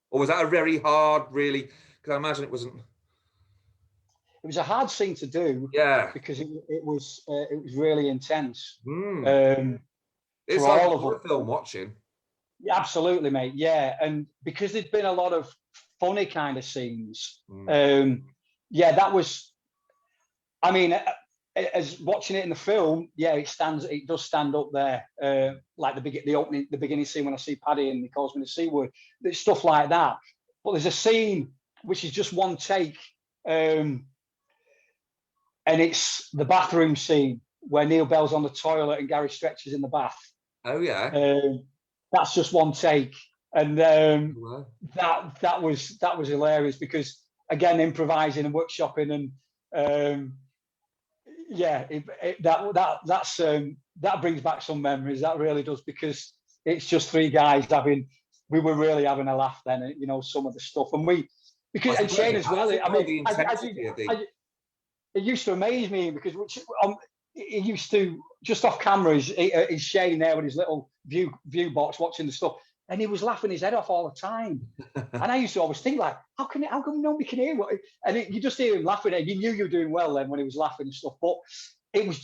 Or was that a very hard, really? Because I imagine it wasn't. It was a hard scene to do. Yeah. Because it was really intense. It's for like all a of horror us. film watching. Yeah, absolutely, mate. Yeah, and because there's been a lot of funny kind of scenes. Yeah, that was. I mean, as watching it in the film, yeah, it does stand up there. Like the beginning scene when I see Paddy and he calls me the C word. There's stuff like that. But there's a scene which is just one take, and it's the bathroom scene where Neil Bell's on the toilet and Gary Stretcher's in the bath. Oh yeah. That's just one take, and that was hilarious because again, improvising and workshopping and. Yeah, that brings back some memories. That really does, because it's just three guys we were really having a laugh then. You know, some of the stuff, and Shane as well. I mean, it used to amaze me because he used to, just off camera, is Shane there with his little view box watching the stuff. And he was laughing his head off all the time. And I used to always think, like, how come nobody can hear what? And you just hear him laughing. And you knew you were doing well then when he was laughing and stuff. But it was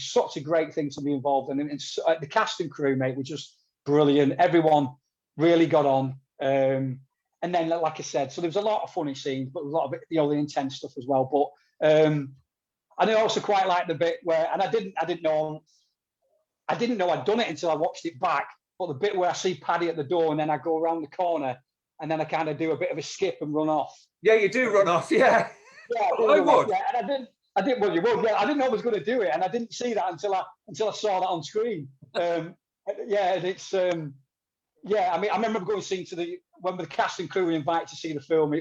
such a great thing to be involved in. And the cast and crew, mate, were just brilliant. Everyone really got on. And then, like I said, so there was a lot of funny scenes, but a lot of it, the intense stuff as well. But and I also quite liked the bit where, and I didn't know I'd done it until I watched it back. But the bit where I see Paddy at the door and then I go around the corner and then I kind of do a bit of a skip and run off. Yeah, you do run off. Yeah. Yeah, I would. Yeah, and I didn't. Well, you would. Yeah, I didn't know I was going to do it, and I didn't see that until I saw that on screen. Yeah, and it's. Yeah, I mean, I remember going when the cast and crew were invited to see the film.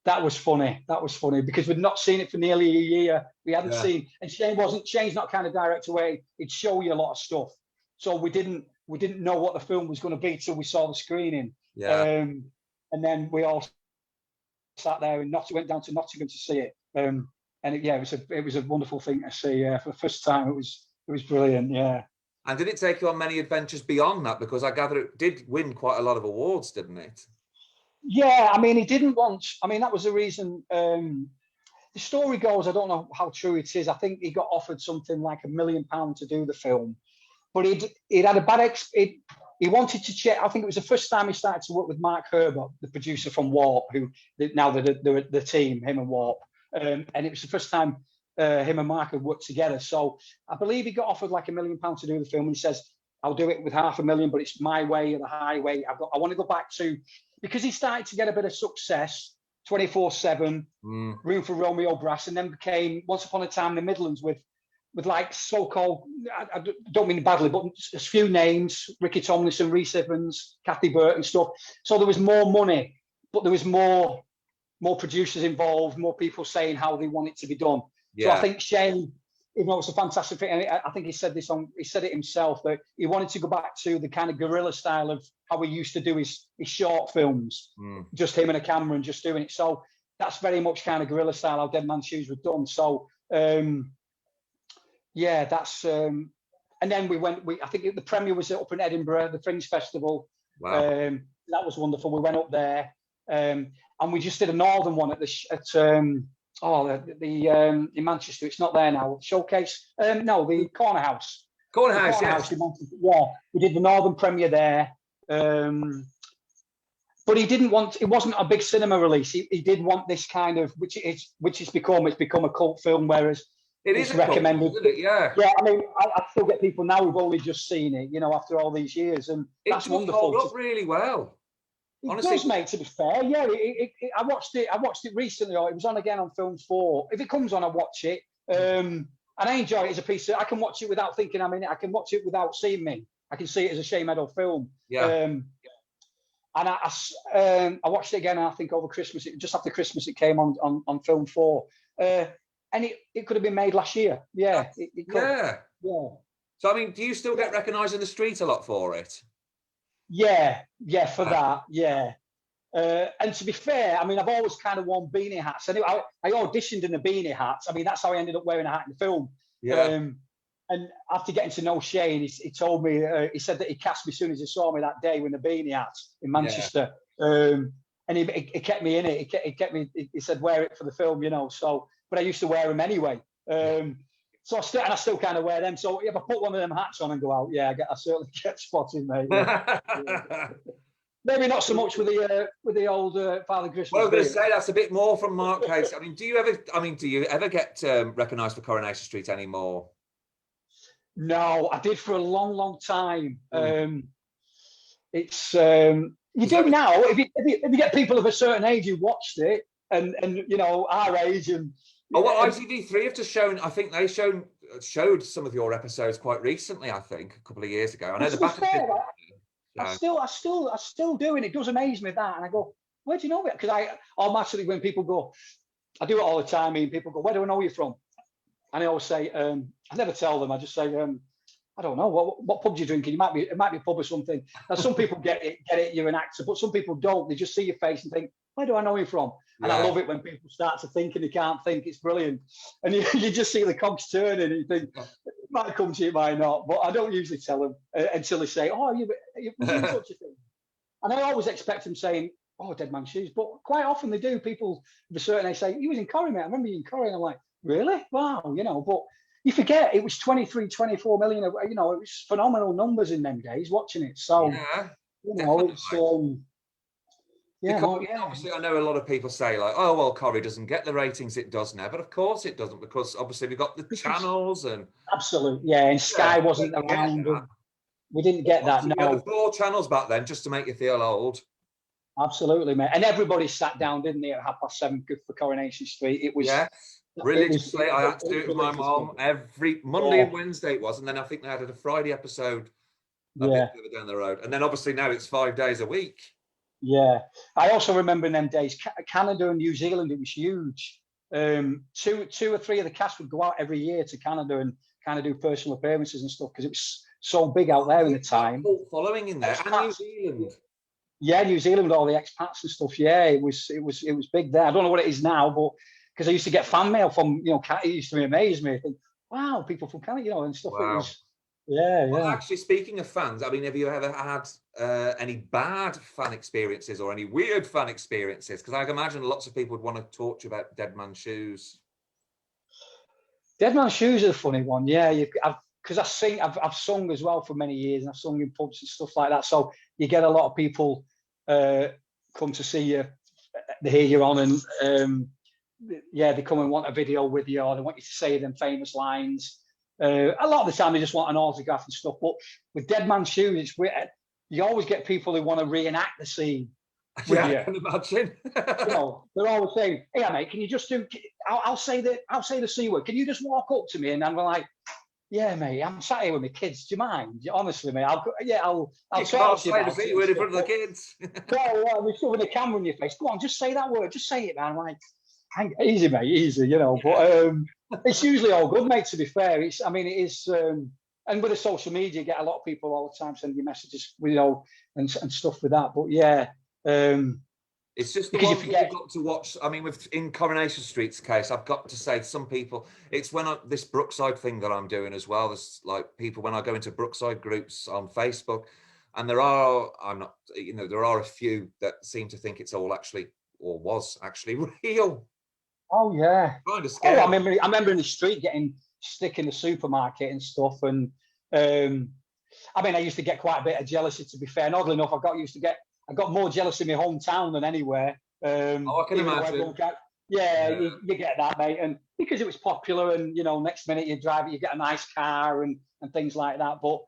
That was funny. That was funny because we'd not seen it for nearly a year. We hadn't seen, and Shane's not kind of direct away. He'd show you a lot of stuff, so we didn't know what the film was going to be till we saw the screening. Yeah. And then we all sat there and went down to Nottingham to see it. And it was a wonderful thing to see. For the first time, it was brilliant. Yeah. And did it take you on many adventures beyond that? Because I gather it did win quite a lot of awards, didn't it? Yeah, I mean, he didn't want. I mean, that was the reason. The story goes, I don't know how true it is. I think he got offered something like £1 million to do the film. But he'd had a bad he wanted to check. I think it was the first time he started to work with Mark Herbert, the producer from Warp, who now the team, him and Warp. And it was the first time him and Mark had worked together. So I believe he got offered like £1 million to do the film. And he says, I'll do it with $500,000, but it's my way or the highway. I want to go back to, because he started to get a bit of success, 24/7, Room for Romeo Brass, and then became Once Upon a Time in the Midlands with like so-called, I don't mean badly, but a few names, Ricky Tomlinson, Rhys Evans, Kathy Burke stuff. So there was more money, but there was more producers involved, more people saying how they want it to be done. Yeah. So I think Shane, even though it's a fantastic thing, and I think he said it himself, that he wanted to go back to the kind of guerrilla style of how he used to do his short films, just him and a camera and just doing it. So that's very much kind of guerrilla style, how Dead Man's Shoes were done. So, yeah, that's and then I think the premiere was up in Edinburgh, the Fringe Festival. Wow. That was wonderful. We went up there, and we just did a northern one in Manchester. It's not there now. Showcase. No, the Corner House. Corner House. Yeah, we did the northern premiere there. But he didn't want. It wasn't a big cinema release. He did want this kind of, which it's become a cult film, whereas. It is recommended, cult, isn't it? Yeah. Yeah, I mean, I still get people now who've only just seen it, after all these years, and that's wonderful. It hold up really well. Honestly, it does, mate. To be fair, yeah. I watched it recently. Or it was on again on Film 4. If it comes on, I watch it, and I enjoy it as a piece. I can watch it without thinking I'm in it. I can watch it without seeing me. I can see it as a Shane Meadows film. Yeah. And I watched it again. I think over Christmas, just after Christmas, it came on Film 4. And it could have been made last year. Yeah. It could. Yeah. Yeah. So, I mean, do you still get recognised in the street a lot for it? Yeah, for that, yeah. And to be fair, I mean, I've always kind of worn beanie hats. Anyway, I auditioned in the beanie hats. I mean, that's how I ended up wearing a hat in the film. Yeah. And after getting to know Shane, he told me, he said that he cast me as soon as he saw me that day with the beanie hats in Manchester. And he kept me in it. He kept me. He said, wear it for the film, you know. So, but I used to wear them anyway. So I still kind of wear them. So if I put one of them hats on and go out, I certainly get spotted, mate. Yeah. Maybe not so much with the old Father Christmas. Well, I was going to say that's a bit more from Mark Case. I mean, do you ever get recognised for Coronation Street anymore? No, I did for a long, long time. It's you do now. If you get people of a certain age who watched it, and you know our age, and ITV3 have just shown. I think they showed some of your episodes quite recently. I think a couple of years ago. I know the back of it. I still do, and it does amaze me that. And I go, where do you know it? Because I automatically, when people go, I do it all the time. And people go, where do I know you from? And I always say, I never tell them. I just say, I don't know. What pub do you drinking? It might be a pub or something. Now some people get it. You're an actor, but some people don't. They just see your face and think, where do I know you from? And I love it when people start to think and they can't think. It's brilliant. And you just see the cogs turning and you think, it might come to you, it might not. But I don't usually tell them until they say, oh, you've done such a thing. And I always expect them saying, oh, Dead Man's Shoes. But quite often they do. People of a certain age say, you was in Corrie, mate. I remember you in Corrie. And I'm like, really? Wow. You know, but you forget it was 23, 24 million. You know, it was phenomenal numbers in them days watching it. So, you know, it's... Obviously, I know a lot of people say like, "Oh, well, Corrie doesn't get the ratings it does now," but of course it doesn't, because obviously we've got the channels and absolutely, and Sky wasn't around. We didn't get that. No, we had the 4 channels back then, just to make you feel old. Absolutely, mate. And everybody sat down, didn't they, at 7:30 for Coronation Street? It was religiously. I had to do it with my mom every Monday and Wednesday it was, and then I think they added a Friday episode a bit further down the road, and then obviously now it's 5 days a week. Yeah, I also remember in them days, Canada and New Zealand, it was huge. 2 or 3 of the cast would go out every year to Canada and kind of do personal appearances and stuff, because it was so big out there in the time. Following in there, and New Zealand. Yeah, New Zealand with all the expats and stuff. Yeah, it was big there. I don't know what it is now, but because I used to get fan mail from, you know, it used to amaze me. I think, wow, people from Canada, you know, and stuff. Wow. It was, well, actually, speaking of fans, I mean, have you ever had any bad fan experiences or any weird fan experiences? Because I imagine lots of people would want to talk to you about Dead Man's Shoes. Dead Man's Shoes is a funny one, because I've sung as well for many years, and I've sung in pubs and stuff like that. So you get a lot of people come to see you, they hear you on, and they come and want a video with you, or they want you to say them famous lines. A lot of the time they just want an autograph and stuff. But with Dead Man's Shoes, it's weird. You always get people who want to reenact the scene. I can imagine. You know, they're always saying, "Hey, mate, can you just do? I'll say the C word. Can you just walk up to me?" And I'm like, "Yeah, mate, I'm sat here with my kids. Do you mind? Honestly, mate, I'll talk to you about it. In front of the kids. We're shoving the camera in your face. Go on, just say that word. Just say it, man." I'm like, easy, mate, easy. You know, but it's usually all good, mate. To be fair, it is. And with the social media, you get a lot of people all the time sending you messages, you know, and stuff with that. But it's just the one thing you've got to watch. I mean, in Coronation Street's case, I've got to say, some people, it's when this Brookside thing that I'm doing as well. There's like people, when I go into Brookside groups on Facebook, and there are a few that seem to think it's all actually, or was actually real. Oh yeah. Kind of scary. I remember in the street getting stick in the supermarket and stuff, and I used to get quite a bit of jealousy, to be fair. And oddly enough, I got more jealous in my hometown than anywhere. I can imagine. You get that, mate, and because it was popular, and you know, next minute you drive it, you get a nice car and things like that. But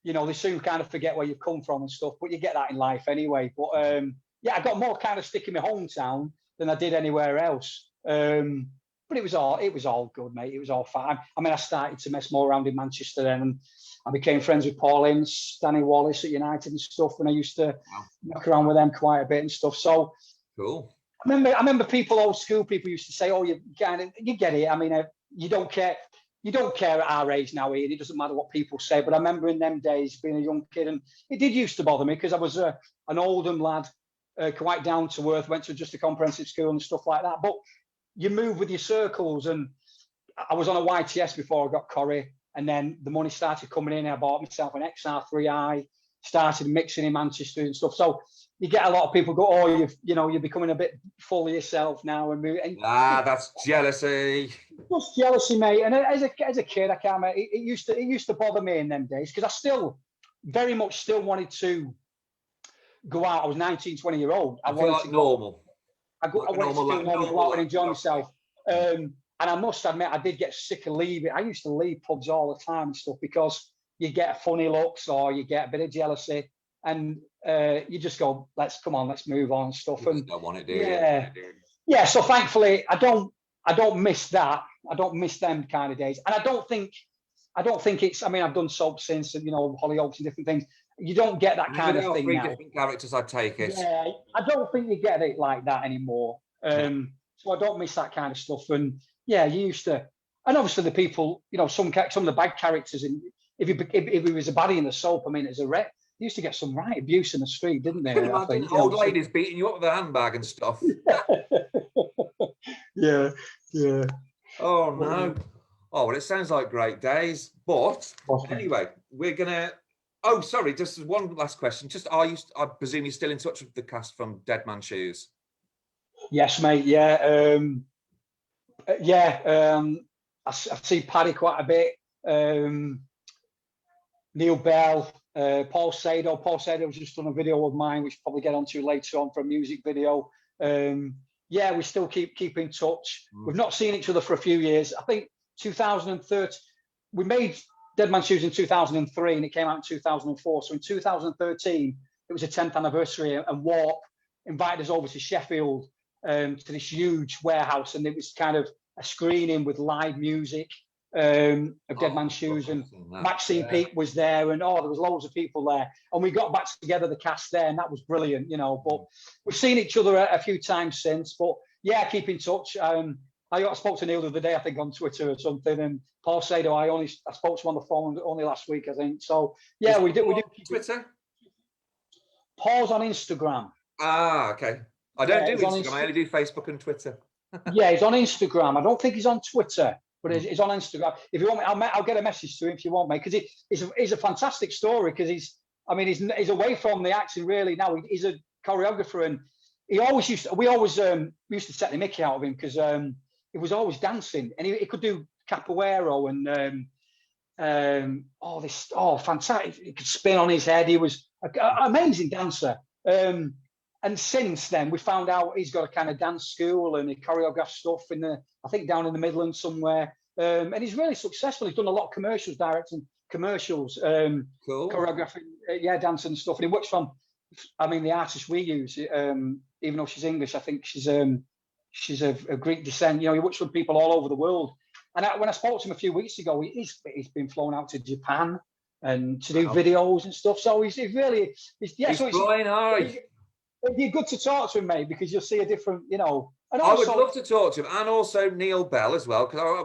you know, they soon kind of forget where you've come from and stuff. But you get that in life anyway. But I got more kind of stick in my hometown than I did anywhere else. But it was all good, mate. It was all fine. I mean, I started to mess more around in Manchester then, and I became friends with Paul Ince, Danny Wallace at United and stuff, and I used to knock around with them quite a bit and stuff. So cool. I remember old school people used to say, "Oh, you get it." I mean, you don't care. you don't care at our age now, Ian. It doesn't matter what people say. But I remember in them days being a young kid, and it did used to bother me because I was an Oldham lad, quite down to earth, went to just a comprehensive school and stuff like that. But you move with your circles, and I was on a YTS before I got Corrie, and then the money started coming in. I bought myself an XR3i, started mixing in Manchester and stuff. So you get a lot of people go, oh, you're becoming a bit full of yourself now, and that's jealousy. Just jealousy, mate. And as a kid, I can't. It used to bother me in them days because I still very much still wanted to go out. I was 19, 20-year-old. I wanted to normal. I wanted to go out and enjoy myself. And I must admit, I did get sick of leaving. I used to leave pubs all the time and stuff because you get funny looks or you get a bit of jealousy, and you just go, let's move on and stuff. And don't want it, do you? Yeah. So thankfully, I don't miss that. I don't miss them kind of days, and I don't think it's. I mean, I've done soap since, and Hollyoaks and different things. You don't get that kind of thing now. Different characters, I take it. Yeah, I don't think you get it like that anymore. So I don't miss that kind of stuff. And yeah, you used to, and obviously the people, some of the bad characters in. If he was a baddie in the soap, I mean, as a rep, they used to get some right abuse in the street, didn't they? I think old ladies beating you up with a handbag and stuff. Yeah. Oh no. Oh well, it sounds like great days. But anyway, we're gonna. Oh, sorry. Just one last question. Just I presume you're still in touch with the cast from Dead Man's Shoes? Yes, mate. Yeah. I see Paddy quite a bit. Neil Bell, Paul Sado. Paul Sado's just done a video of mine, which we'll probably get onto later on for a music video. Yeah, we still keep in touch. We've not seen each other for a few years. I think 2013, we made Dead Man's Shoes in 2003, and it came out in 2004. So in 2013, it was a 10th anniversary, and Warp invited us over to Sheffield to this huge warehouse, and it was kind of a screening with live music of Dead Man's Shoes, and Maxine Peake was there, and there was loads of people there, and we got back together, the cast there, and that was brilliant, But we've seen each other a few times since, but yeah, keep in touch. I spoke to Neil the other day, I think on Twitter or something, and Paul Sado, I spoke to him on the phone only last week, I think. So yeah, we do Twitter. Paul's on Instagram. Okay. I don't do Instagram. I only do Facebook and Twitter. Yeah, he's on Instagram. I don't think he's on Twitter, but he's on Instagram. If you want me, I'll get a message to him if you want me, because he's a fantastic story. Because he's away from the acting really now. He's a choreographer, and we always used to set the mickey out of him because he was always dancing, and he could do capoeira and fantastic. He could spin on his head. He was an amazing dancer. And since then, we found out he's got a kind of dance school and he choreographed stuff I think down in the Midlands somewhere. And he's really successful. He's done a lot of commercials, directing commercials, cool. Choreographing, dancing and stuff. And he works from, the artist we use, even though she's English, I think she's of Greek descent. He works with people all over the world. And when I spoke to him a few weeks ago, he's been flown out to Japan and to do videos and stuff. So he's flying high. It'd be good to talk to him, mate, because you'll see a different, And I would love to talk to him, and also Neil Bell as well, because I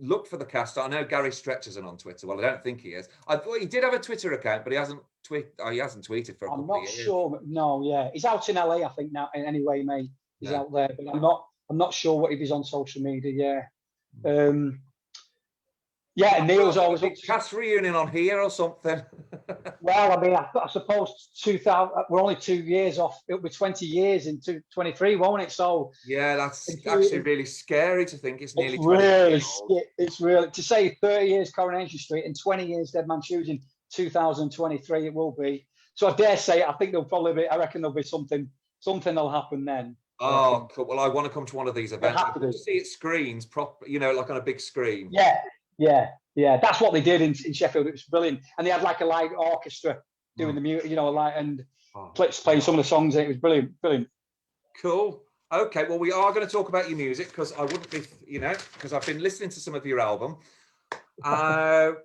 looked for the cast. I know Gary Stretch isn't on Twitter. Well, I don't think he is. I thought he did have a Twitter account, but he hasn't tweeted for a couple of years. I'm not sure. No, yeah, he's out in LA, I think now. Anyway, mate, he's out there, but I'm not sure if he's on social media. Yeah. Yeah, Neil's always up to cast reunion on here or something. Well, I suppose 2000. We're only 2 years off. It'll be 20 years in 2023, won't it? So yeah, that's actually really scary to think it's nearly 20 years. It's really to say 30 years Coronation Street and 20 years Dead Man's Shoes in 2023. It will be. So I dare say, I think there'll probably be. I reckon there'll be something will happen then. Oh, cool. Well, I want to come to one of these events. I want to see it screens proper, like on a big screen. Yeah. That's what they did in Sheffield. It was brilliant, and they had like a live orchestra doing the music, and playing some of the songs. It was brilliant. Cool. Okay. Well, we are going to talk about your music because I wouldn't be, because I've been listening to some of your album. The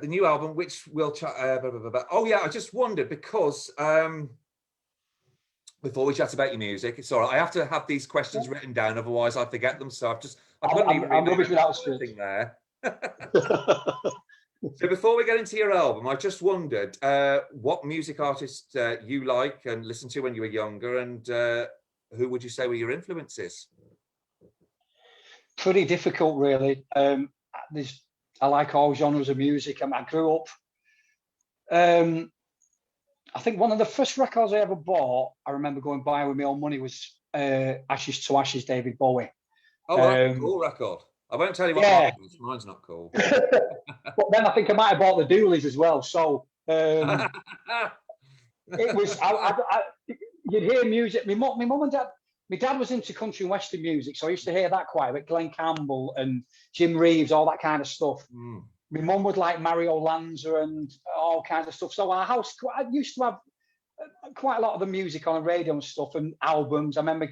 new album, which we'll chat. I just wondered because. Before we chat about your music, it's all right. I have to have these questions written down, otherwise I forget them. So I couldn't even I'm rubbish remember without anything there. So before we get into your album, I just wondered what music artists you like and listened to when you were younger, and who would you say were your influences? Pretty difficult, really. I like all genres of music. I grew up. I think one of the first records I ever bought, I remember going by with my own money, was Ashes to Ashes, David Bowie. Oh, well, that's a cool record. I won't tell you what mine is. Mine's not cool. But then I think I might have bought the Dooleys as well. So it was. You'd hear music. My mum and dad. My dad was into country and western music, so I used to hear that quite a bit. Glenn Campbell and Jim Reeves, all that kind of stuff. Mm. My mum would like Mario Lanza and all kinds of stuff. So our house, I used to have quite a lot of the music on the radio and stuff, and albums. I remember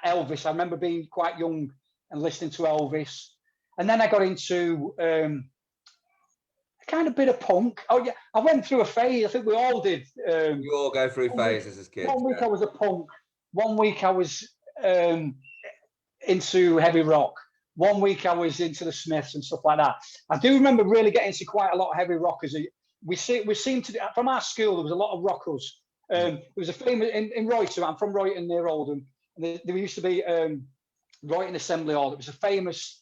Elvis. I remember being quite young and listening to Elvis. And then I got into a kind of bit of punk. Oh yeah, I went through a phase. I think we all did. You all go through phases as kids. 1 week I was a punk. 1 week I was into heavy rock. 1 week I was into the Smiths and stuff like that. I do remember really getting into quite a lot of heavy rockers. We seemed to, from our school, there was a lot of rockers. There was a famous, in Royton, I'm from Royton near Oldham, and there used to be Royton Assembly Hall. It was a famous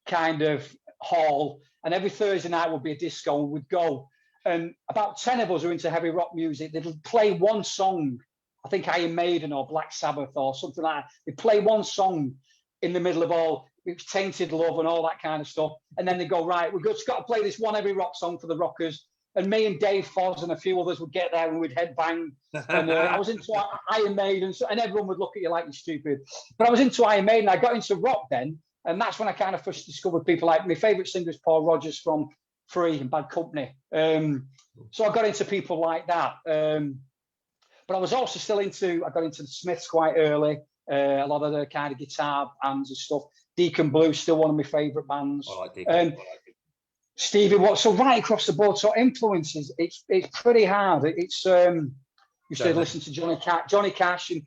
kind of hall, and every Thursday night would be a disco, and we'd go. And about 10 of us were into heavy rock music. They'd play one song, I think Iron Maiden or Black Sabbath or something like that. They'd play one song in the middle of all, it was Tainted Love and all that kind of stuff. And then they go, right, we've just got to play this one heavy rock song for the rockers. And me and Dave Foz and a few others would get there and we'd headbang. And I was into Iron Maiden, and everyone would look at you like you're stupid. But I was into Iron Maiden. I got into rock then. And that's when I kind of first discovered people like, my favourite singer is Paul Rodgers from Free and Bad Company. So I got into people like that. But I was also I got into the Smiths quite early. A lot of the kind of guitar bands and stuff. Deacon Blue, still one of my favourite bands. I like Deacon. Stevie Wonder. So right across the board. So influences, it's pretty hard. It's you should listen to Johnny Cash, and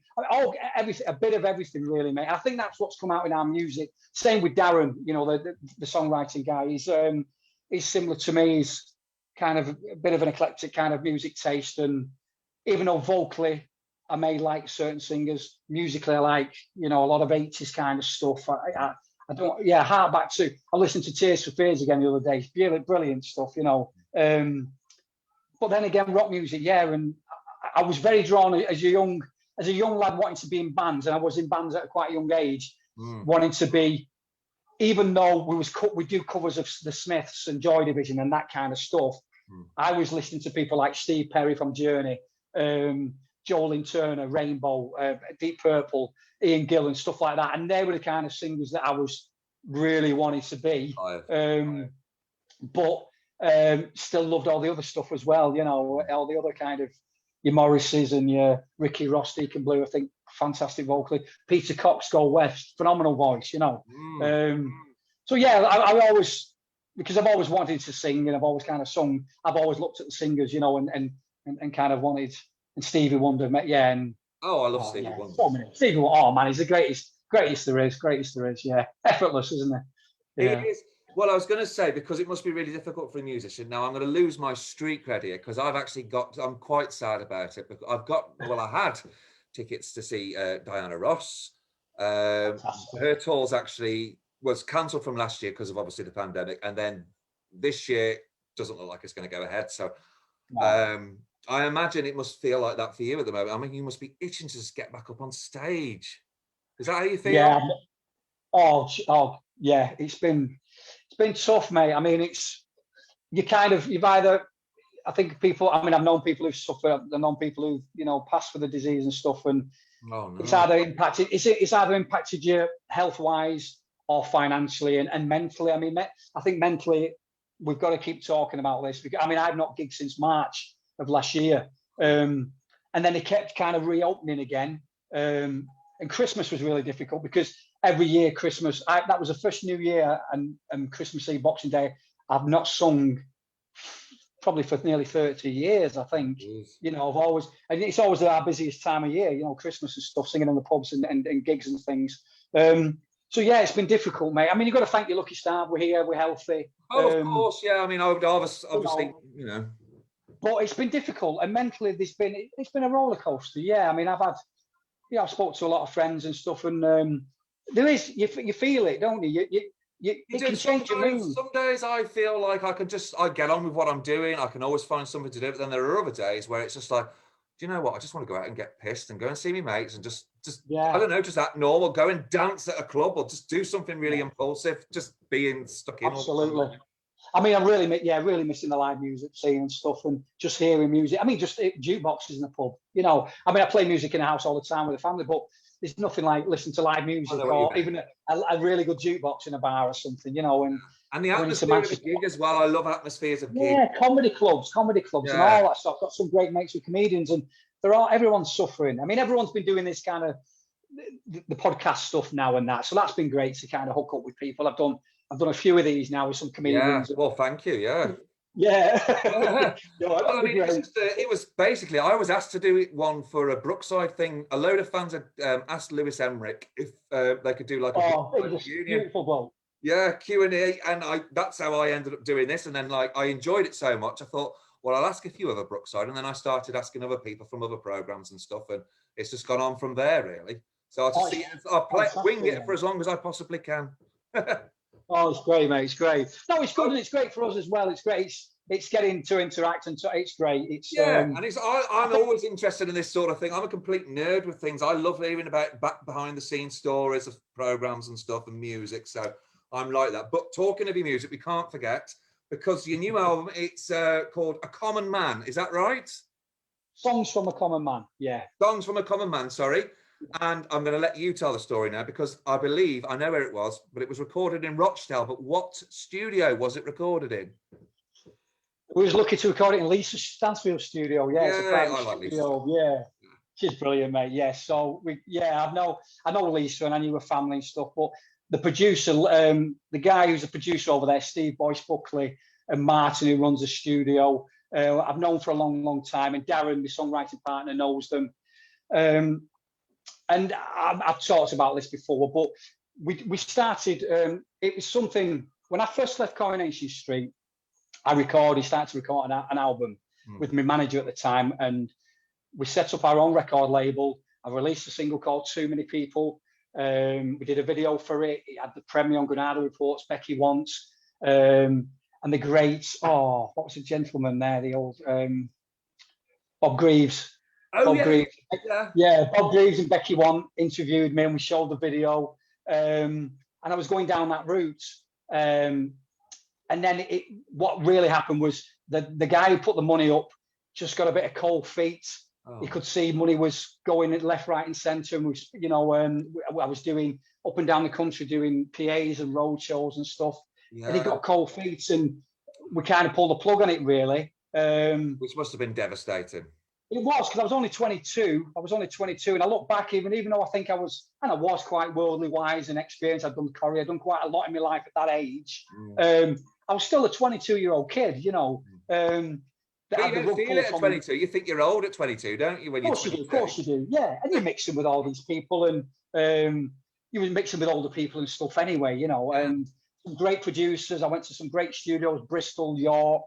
everything, a bit of everything, really, mate. I think that's what's come out in our music. Same with Darren, you know, the songwriting guy. He's similar to me. He's kind of a bit of an eclectic kind of music taste, and even though vocally I may like certain singers, musically I like, you know, a lot of 80s kind of stuff. I don't, hark back to, I listened to Tears for Fears again the other day. Brilliant stuff, you know. But then again, rock music, and I was very drawn as a young lad wanting to be in bands, and I was in bands at quite a young age, wanting to be, even though we do covers of the Smiths and Joy Division and that kind of stuff, I was listening to people like Steve Perry from Journey, Jolene Turner, Rainbow, Deep Purple, Ian Gill and stuff like that. And they were the kind of singers that I was really wanting to be. But still loved all the other stuff as well, you know, all the other kind of your Morrises and your Ricky Ross, Deacon Blue, I think fantastic vocally. Peter Cox, Go West, phenomenal voice, you know. So I always, because I've always wanted to sing and I've always kind of sung, I've always looked at the singers, you know, and kind of wanted, and Stevie Wonder, and I love Stevie Wonder. Stevie Wonder, man, he's the greatest there is, yeah. Effortless, isn't it? Yeah. It is. Well, I was going to say, because it must be really difficult for a musician. Now, I'm going to lose my street cred here, because I've actually I'm quite sad about it. Because I had tickets to see Diana Ross. Her tours actually was cancelled from last year because of obviously the pandemic. And then this year doesn't look like it's going to go ahead. So I imagine it must feel like that for you at the moment. I mean, you must be itching to just get back up on stage. Is that how you feel? Yeah. Yeah. It's been tough, mate. I mean, you've either, I think people, I mean, I've known people who've suffered, I've known people who've, you know, passed for the disease and stuff, and it's either impacted you health-wise or financially and mentally. I mean, I think mentally we've got to keep talking about this, because, I mean, I've not gigged since March of last year, and then it kept kind of reopening again, and Christmas was really difficult, because every year Christmas, that was the first New Year and Christmas Eve, Boxing Day, I've not sung probably for nearly 30 years, I think. You know, it's always our busiest time of year, you know, Christmas and stuff, singing in the pubs and gigs and things. So So yeah, it's been difficult, mate. I mean, you've got to thank your lucky star. We're here, we're healthy. Oh, of course, yeah. I mean, I would obviously, But it's been difficult, and mentally, it's been a roller coaster. Yeah, I mean, I've spoke to a lot of friends and stuff, and there is you feel it, don't you? It can change your mood. Some days I feel like I get on with what I'm doing. I can always find something to do. But then there are other days where it's just like, do you know what? I just want to go out and get pissed and go and see my mates and just I don't know, just act normal, go and dance at a club or just do something really impulsive, just being stuck in. Absolutely. I mean, I'm really missing the live music scene and stuff, and just hearing music. I mean, just jukeboxes in the pub. You know, I mean, I play music in the house all the time with the family, but there's nothing like listening to live music or even a really good jukebox in a bar or something. You know, and the atmosphere of a gig as well. I love atmospheres of gigs. Yeah, comedy clubs, and all that stuff. I've got some great mates with comedians, and everyone's suffering. I mean, everyone's been doing this kind of the podcast stuff now and that, so that's been great to kind of hook up with people. I've done a few of these now with some comedians. Yeah, well, thank you. Yeah. No, well, I mean, it was basically, I was asked to do one for a Brookside thing. A load of fans had asked Lewis Emmerich if they could do like a beautiful bloke. Yeah, Q&A, and that's how I ended up doing this. And then like I enjoyed it so much, I thought, well, I'll ask a few other Brookside, and then I started asking other people from other programs and stuff, and it's just gone on from there, really. So I'll wing it for as long as I possibly can. Oh, it's great, mate. It's great. No, it's good, and it's great for us as well. It's great. It's getting to interact, and it's great. It's and I'm always interested in this sort of thing. I'm a complete nerd with things. I love hearing about behind the scenes stories of programs and stuff and music. So I'm like that. But talking of your music, we can't forget, because your new album, it's called A Common Man. Is that right? Songs from a Common Man. Yeah. Songs from a Common Man. Sorry. And I'm going to let you tell the story now, because I know where it was, but it was recorded in Rochdale. But what studio was it recorded in? We was lucky to record it in Lisa Stansfield's studio. Yeah, it's a private studio. Yeah, she's brilliant, mate. Yeah, so I know Lisa, and I knew her family and stuff. But the producer, the guy who's a producer over there, Steve Boyce Buckley, and Martin, who runs the studio, I've known for a long, long time. And Darren, my songwriting partner, knows them. And I've talked about this before, but we started, it was something, when I first left Coronation Street, I started to record an album with my manager at the time, and we set up our own record label. I released a single called Too Many People. We did a video for it. It had the premiere on Granada Reports, Becky Wants, and the great, what was the gentleman there, the old Bob Greaves. Oh, Bob Greaves. Yeah, Bob Greaves and Becky Want interviewed me, and we showed the video. And I was going down that route. And then what really happened was the guy who put the money up just got a bit of cold feet. Oh. He could see money was going left, right, and centre. And I was doing up and down the country doing PAs and road shows and stuff. Yeah. And he got cold feet, and we kind of pulled the plug on it, really. Which must have been devastating. It was, because I was only 22. And I look back, even though I think I was quite worldly wise and experienced. I'd done Corrie, I'd done quite a lot in my life at that age. I was still a 22-year-old kid, you know. But you don't feel it at 22. You think you're old at 22, don't you? When of course you do. Yeah, and you're mixing with all these people, and you were mixing with older people and stuff anyway, you know. And some great producers. I went to some great studios, Bristol, York.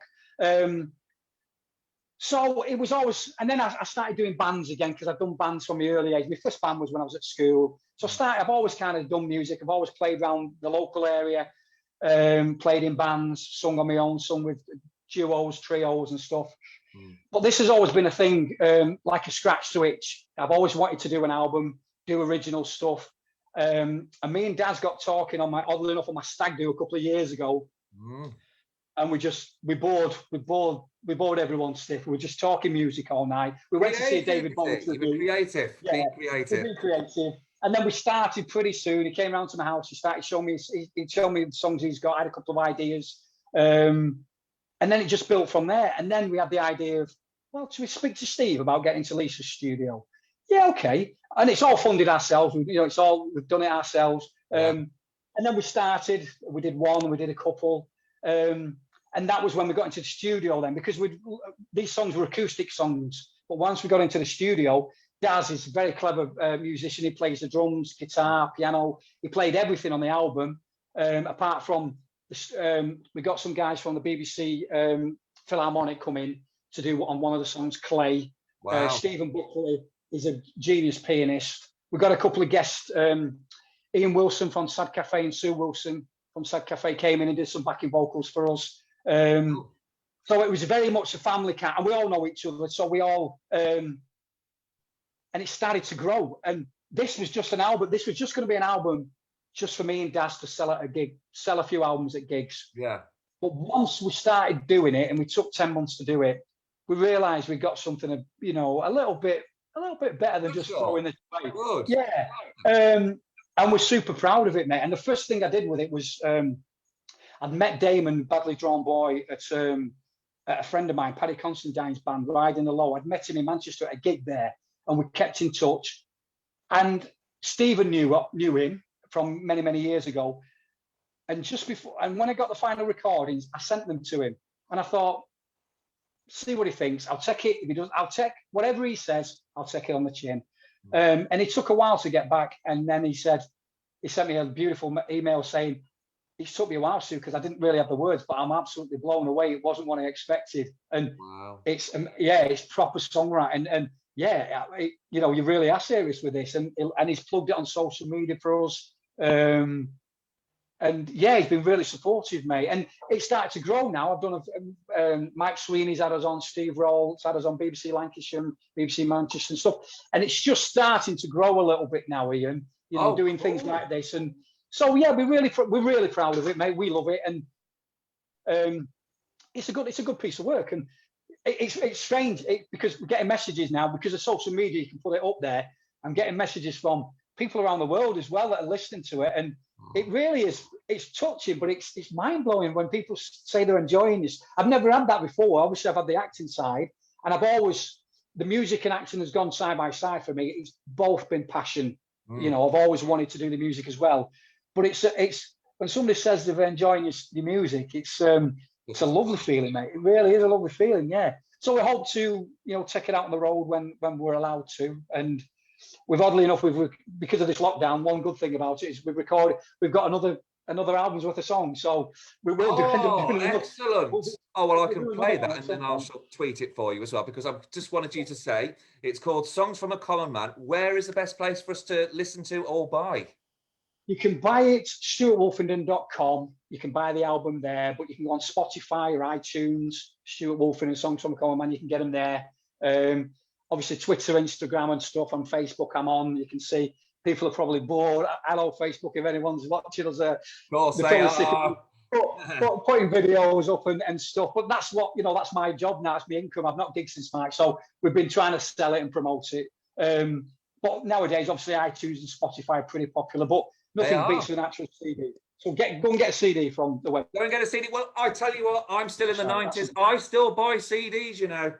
So it was always, and then I started doing bands again, because I've done bands from the early age. My first band was when I was at school. So I've always kind of done music. I've always played around the local area, played in bands, sung on my own, sung with duos, trios and stuff. But this has always been a thing, like a scratch to itch. I've always wanted to do an album, do original stuff. And me and Daz got talking oddly enough, on my stag do a couple of years ago. And we bored everyone stiff. We were just talking music all night. We went to see David Bowie. Creative. And then we started pretty soon. He came round to my house. He started showing me. He'd show me the songs he's got. I had a couple of ideas, and then it just built from there. And then we had the idea of, well, should we speak to Steve about getting to Lisa's studio? Yeah, okay. And it's all funded ourselves. We've done it ourselves. And then we started. We did one. We did a couple. And that was when we got into the studio then, because these songs were acoustic songs. But once we got into the studio, Daz is a very clever musician. He plays the drums, guitar, piano. He played everything on the album, apart from we got some guys from the BBC Philharmonic come in to do on one of the songs, Clay. Wow. Stephen Buckley is a genius pianist. We got a couple of guests. Ian Wilson from Sad Cafe and Sue Wilson from Sad Cafe came in and did some backing vocals for us. So it was very much a family cat, and we all know each other. So we all, and it started to grow. And this was just an album. This was just going to be an album just for me and Daz to sell at a gig, sell a few albums at gigs. Yeah. But once we started doing it, and we took 10 months to do it, we realised we got something, you know, a little bit better than just throwing this away. Good. Yeah. And we're super proud of it, mate. And the first thing I did with it was I'd met Damon, Badly Drawn Boy, at a friend of mine, Paddy Constantine's band, Riding the Low. I'd met him in Manchester at a gig there, and we kept in touch. And Stephen knew him from many, many years ago. And just before, and when I got the final recordings, I sent them to him. And I thought, see what he thinks. I'll take it. If he does, I'll take whatever he says. I'll take it on the chin. And it took a while to get back. And then he sent me a beautiful email saying, it took me a while, Sue, because I didn't really have the words, but I'm absolutely blown away. It wasn't what I expected. And wow. It's proper songwriting. And you know, you really are serious with this. And he's plugged it on social media for us. And yeah, he's been really supportive, mate. And it started to grow now. I've done Mike Sweeney's had us on, Steve Roll's had us on BBC Lancashire, BBC Manchester and stuff. And it's just starting to grow a little bit now, Ian. You know, doing things like this. And so yeah, we're really proud of it, mate. We love it, and it's a good piece of work. And it's strange because we're getting messages now because of social media. You can put it up there. I'm getting messages from people around the world as well that are listening to it, and it really is. It's touching, but it's mind blowing when people say they're enjoying this. I've never had that before. Obviously, I've had the acting side, and the music and acting has gone side by side for me. It's both been passion. You know, I've always wanted to do the music as well. But it's when somebody says they're enjoying your music, it's a lovely feeling, mate. It really is a lovely feeling, yeah. So we hope to, you know, take it out on the road when we're allowed to. And oddly enough, because of this lockdown, one good thing about it is we've got another album's worth of songs. So we will do excellent. Oh, well, I can play that and then I'll tweet it for you as well, because I just wanted you to say it's called Songs from a Common Man. Where is the best place for us to listen to or buy? You can buy it stuartwolfenden.com. You can buy the album there, but you can go on Spotify or iTunes, Stuart Wolfenden, Songs from a Common Man. You can get them there. Obviously, Twitter, Instagram and stuff. On Facebook, I'm on. You can see people are probably bored. Hello, Facebook, if anyone's watching us. Of course, they are. Putting videos up and stuff. But that's that's my job now. It's my income. I've not gigged since March. So we've been trying to sell it and promote it. But nowadays, obviously, iTunes and Spotify are pretty popular. But nothing beats an actual CD. So go and get a CD from the web. Go and get a CD. Well, I tell you what, I'm still in the 90s. I still buy CDs, you know.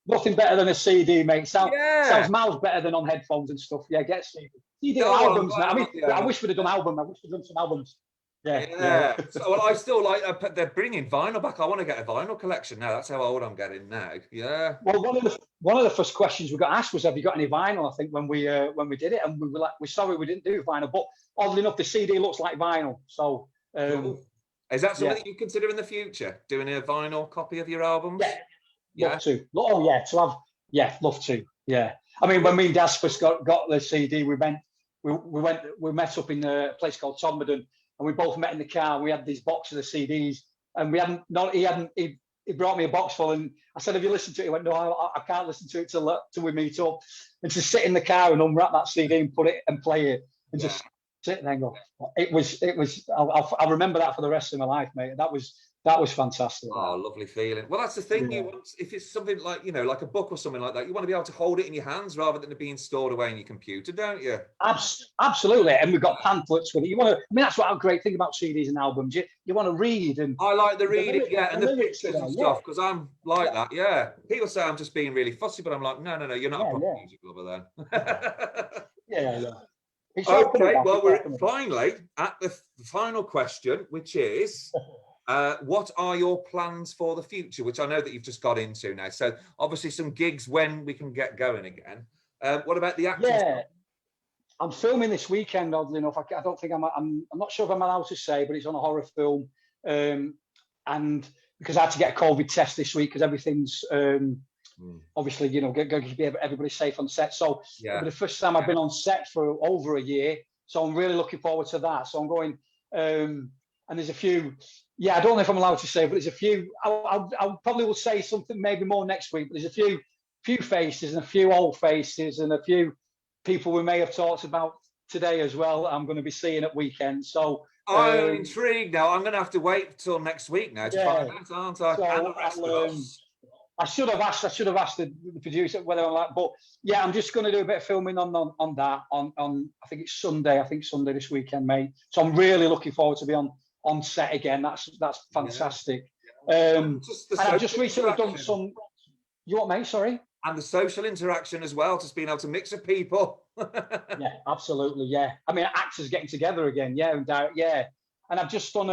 Nothing better than a CD, mate. Sounds miles better than on headphones and stuff. Yeah, get a CD. CD albums, man. I mean, I wish we'd have done albums. I wish we'd done some albums. Yeah. So, well, I still like. They're bringing vinyl back. I want to get a vinyl collection now. That's how old I'm getting now. Yeah. Well, one of the first questions we got asked was, "Have you got any vinyl?" I think when we did it, and we were like, "We're sorry, we didn't do vinyl." But oddly enough, the CD looks like vinyl. So, cool. Is that something that you consider in the future, doing a vinyl copy of your albums? Yeah. Love to. Oh yeah, to have. Yeah, love to. Yeah. I mean, when me and Daz first got the CD, we met up in a place called Todmorden. And we both met in the car. We had these boxes of CDs, and he brought me a box full. And I said, "Have you listened to it?" He went, "No, I can't listen to it till we meet up." And to sit in the car and unwrap that CD and put it and play it, and just sit there and go. It was. I'll remember that for the rest of my life, mate. That was fantastic. Oh, lovely feeling. Well, that's the thing. You want, if it's something like, like a book or something like that, you want to be able to hold it in your hands rather than it being stored away in your computer, don't you? Absolutely. And we've got pamphlets with it. You want to. I mean, that's what a great thing about CDs and albums. You want to read, and I like the reading, and the pictures and stuff, because I'm like that. Yeah. People say I'm just being really fussy, but I'm like, no, you're not a proper music lover then. Yeah. Okay. Well, we're finally at the final question, which is. What are your plans for the future, which I know that you've just got into now? So obviously some gigs when we can get going again. What about the acting? Yeah, I'm filming this weekend, oddly enough. I don't think I'm not sure if I'm allowed to say, but it's on a horror film. And because I had to get a COVID test this week because everything's obviously, you know, going to keep everybody safe on set. So it'll be the first time I've been on set for over a year. So I'm really looking forward to that. So I'm going, and there's a few, I don't know if I'm allowed to say, but there's a few, I probably will say something maybe more next week, but there's a few faces and a few old faces and a few people we may have talked about today as well. I'm going to be seeing at weekends. So I'm intrigued now. I'm going to have to wait till next week now to find out, aren't I? So I should have asked the producer whether I'm like, but yeah, I'm just going to do a bit of filming on that on I think it's Sunday. I think Sunday this weekend, mate. So I'm really looking forward to be on set again. That's fantastic. And I've just recently done some. You what, mate? Sorry. And the social interaction as well, just being able to mix with people. Yeah, absolutely. Yeah, I mean, actors getting together again. Yeah, and I've just done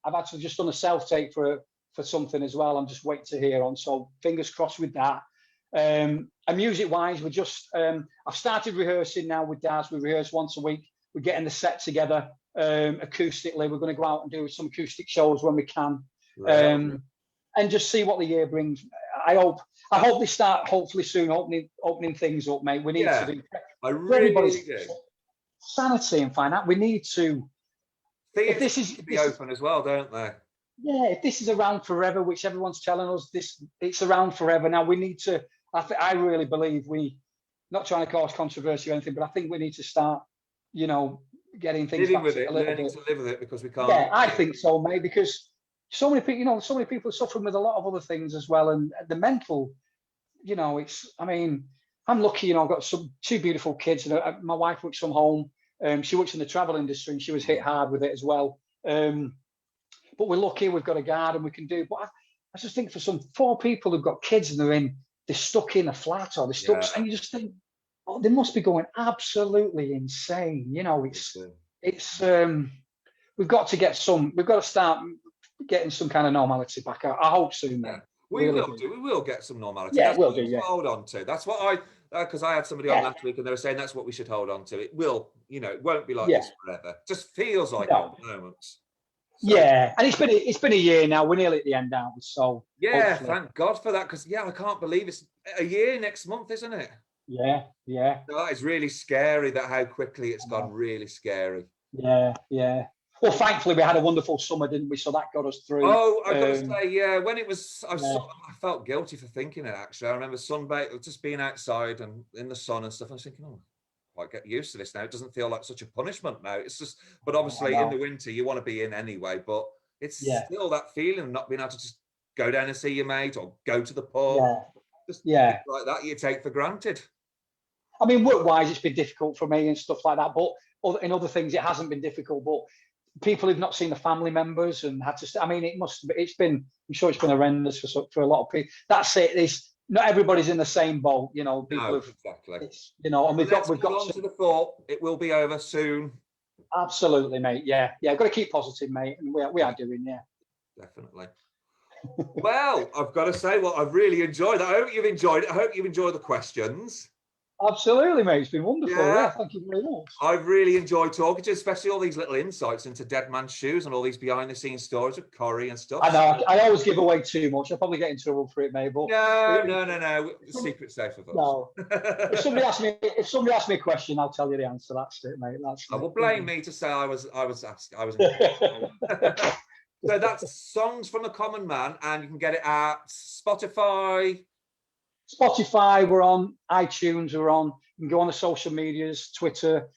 I've actually just done a self tape for something as well. I'm just waiting to hear on. So fingers crossed with that. And music wise, we're just I've started rehearsing now with Daz. We rehearse once a week. We're getting the set together acoustically. We're going to go out and do some acoustic shows when we can. Right. And just see what the year brings. I hope they start hopefully soon opening things up, mate. We need to do. I really do. Sanity and find out. We need to. If this is be open as well, don't they? Yeah, if this is around forever, which everyone's telling us, it's around forever. Now we need to. I really believe not trying to cause controversy or anything, but I think we need to start, you know, getting things living with it, learning to live with it because we can't. Yeah, I think so, mate. Because so many people are suffering with a lot of other things as well, and the mental, you know, I mean, I'm lucky, you know, I've got two beautiful kids, and my wife works from home. She works in the travel industry, and she was hit hard with it as well. But we're lucky, we've got a garden we can do. But I just think for some poor people who've got kids and they're stuck in a flat or they're stuck, and you just think, oh, they must be going absolutely insane. You know, it's we've got to start getting some kind of normality back. I hope soon, man. We will get some normality. Yeah, we'll do. Yeah, hold on to. That's what because I had somebody on last week and they were saying that's what we should hold on to. It will, you know, it won't be like this forever. Just feels like it at the moment. So, yeah, and it's been a year now. We're nearly at the end, aren't we? So hopefully. Thank God for that. Because I can't believe it's a year next month, isn't it? Yeah. So that is really scary. That how quickly it's gone. Really scary. Yeah. Well, thankfully we had a wonderful summer, didn't we? So that got us through. Oh, I got to say, when it was, I felt guilty for thinking it. Actually, I remember just being outside and in the sun and stuff. I was thinking, I get used to this now. It doesn't feel like such a punishment now. It's just, but obviously in the winter you want to be in anyway. But it's still that feeling of not being able to just go down and see your mate or go to the pub. Like that you take for granted. I mean, work-wise, it's been difficult for me and stuff like that. But in other things, it hasn't been difficult. But people who've not seen the family members and had to. I mean, I'm sure it's been horrendous for a lot of people. That's it. Not everybody's in the same boat, you know. Exactly. You know, and we've got to the thought it will be over soon. Absolutely, mate. Yeah. I've got to keep positive, mate, and we are doing. Yeah, definitely. Well, I've got to say, I've really enjoyed it. I hope you've enjoyed it. I hope you've enjoyed the questions. Absolutely, mate. It's been wonderful. Yeah, thank you very much. I've really enjoyed talking to you, especially all these little insights into Dead Man's Shoes and all these behind-the-scenes stories of Corrie and stuff. I know. I always give away too much. I'll probably get in trouble for it, mate. But no. Secret safe of us. No. If somebody asks me a question, I'll tell you the answer. That's it, mate. I will blame me to say I was asked. So that's Songs from the Common Man, and you can get it at Spotify, we're on iTunes, we're on. You can go on the social medias, Twitter,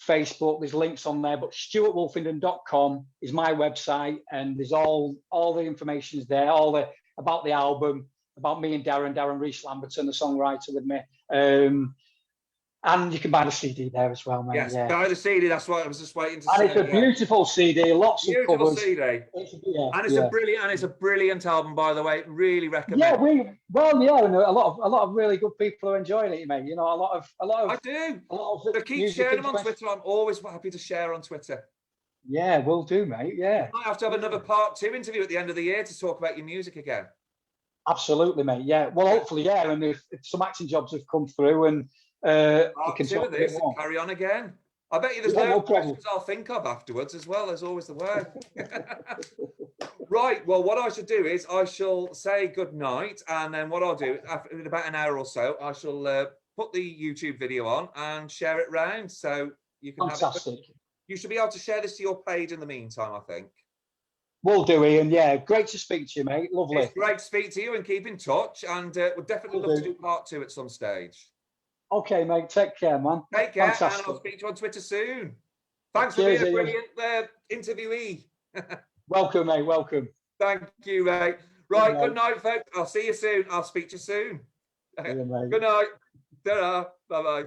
Facebook. There's links on there. But stuartwolfenden.com is my website, and there's all the information's there. About the album, about me and Darren Rees-Lamberton, the songwriter with me. And you can buy the CD there as well, mate. Yes, buy the CD. That's what I was just waiting to say. And it's a beautiful CD, lots of covers. CD. It's a brilliant album, by the way. Really recommend. And a lot of really good people are enjoying it, mate. You know, a lot of. I do. So keep sharing them on Twitter. I'm always happy to share on Twitter. Yeah, will do, mate. Yeah. You might have to have another part 2 interview at the end of the year to talk about your music again. Absolutely, mate. Yeah. Well, hopefully, yeah. And if some acting jobs have come through, and we can talk of this and carry on again. I bet you there's no questions I'll think of afterwards as well. There's always the way. Right. Well, what I should do is I shall say good night, and then what I'll do in about an hour or so, I shall put the YouTube video on and share it round so you can have it. You should be able to share this to your page in the meantime, I think. Will do, Ian. Yeah, great to speak to you, mate. Lovely. It's great to speak to you and keep in touch, and we'll definitely love to do part 2 at some stage. Okay, mate. Take care, man. Take care, and I'll speak to you on Twitter soon. Thanks for being a brilliant interviewee. Welcome, mate. Welcome. Thank you, mate. Right, good night, folks. I'll see you soon. I'll speak to you soon. Good night. Ta-ra. Bye-bye.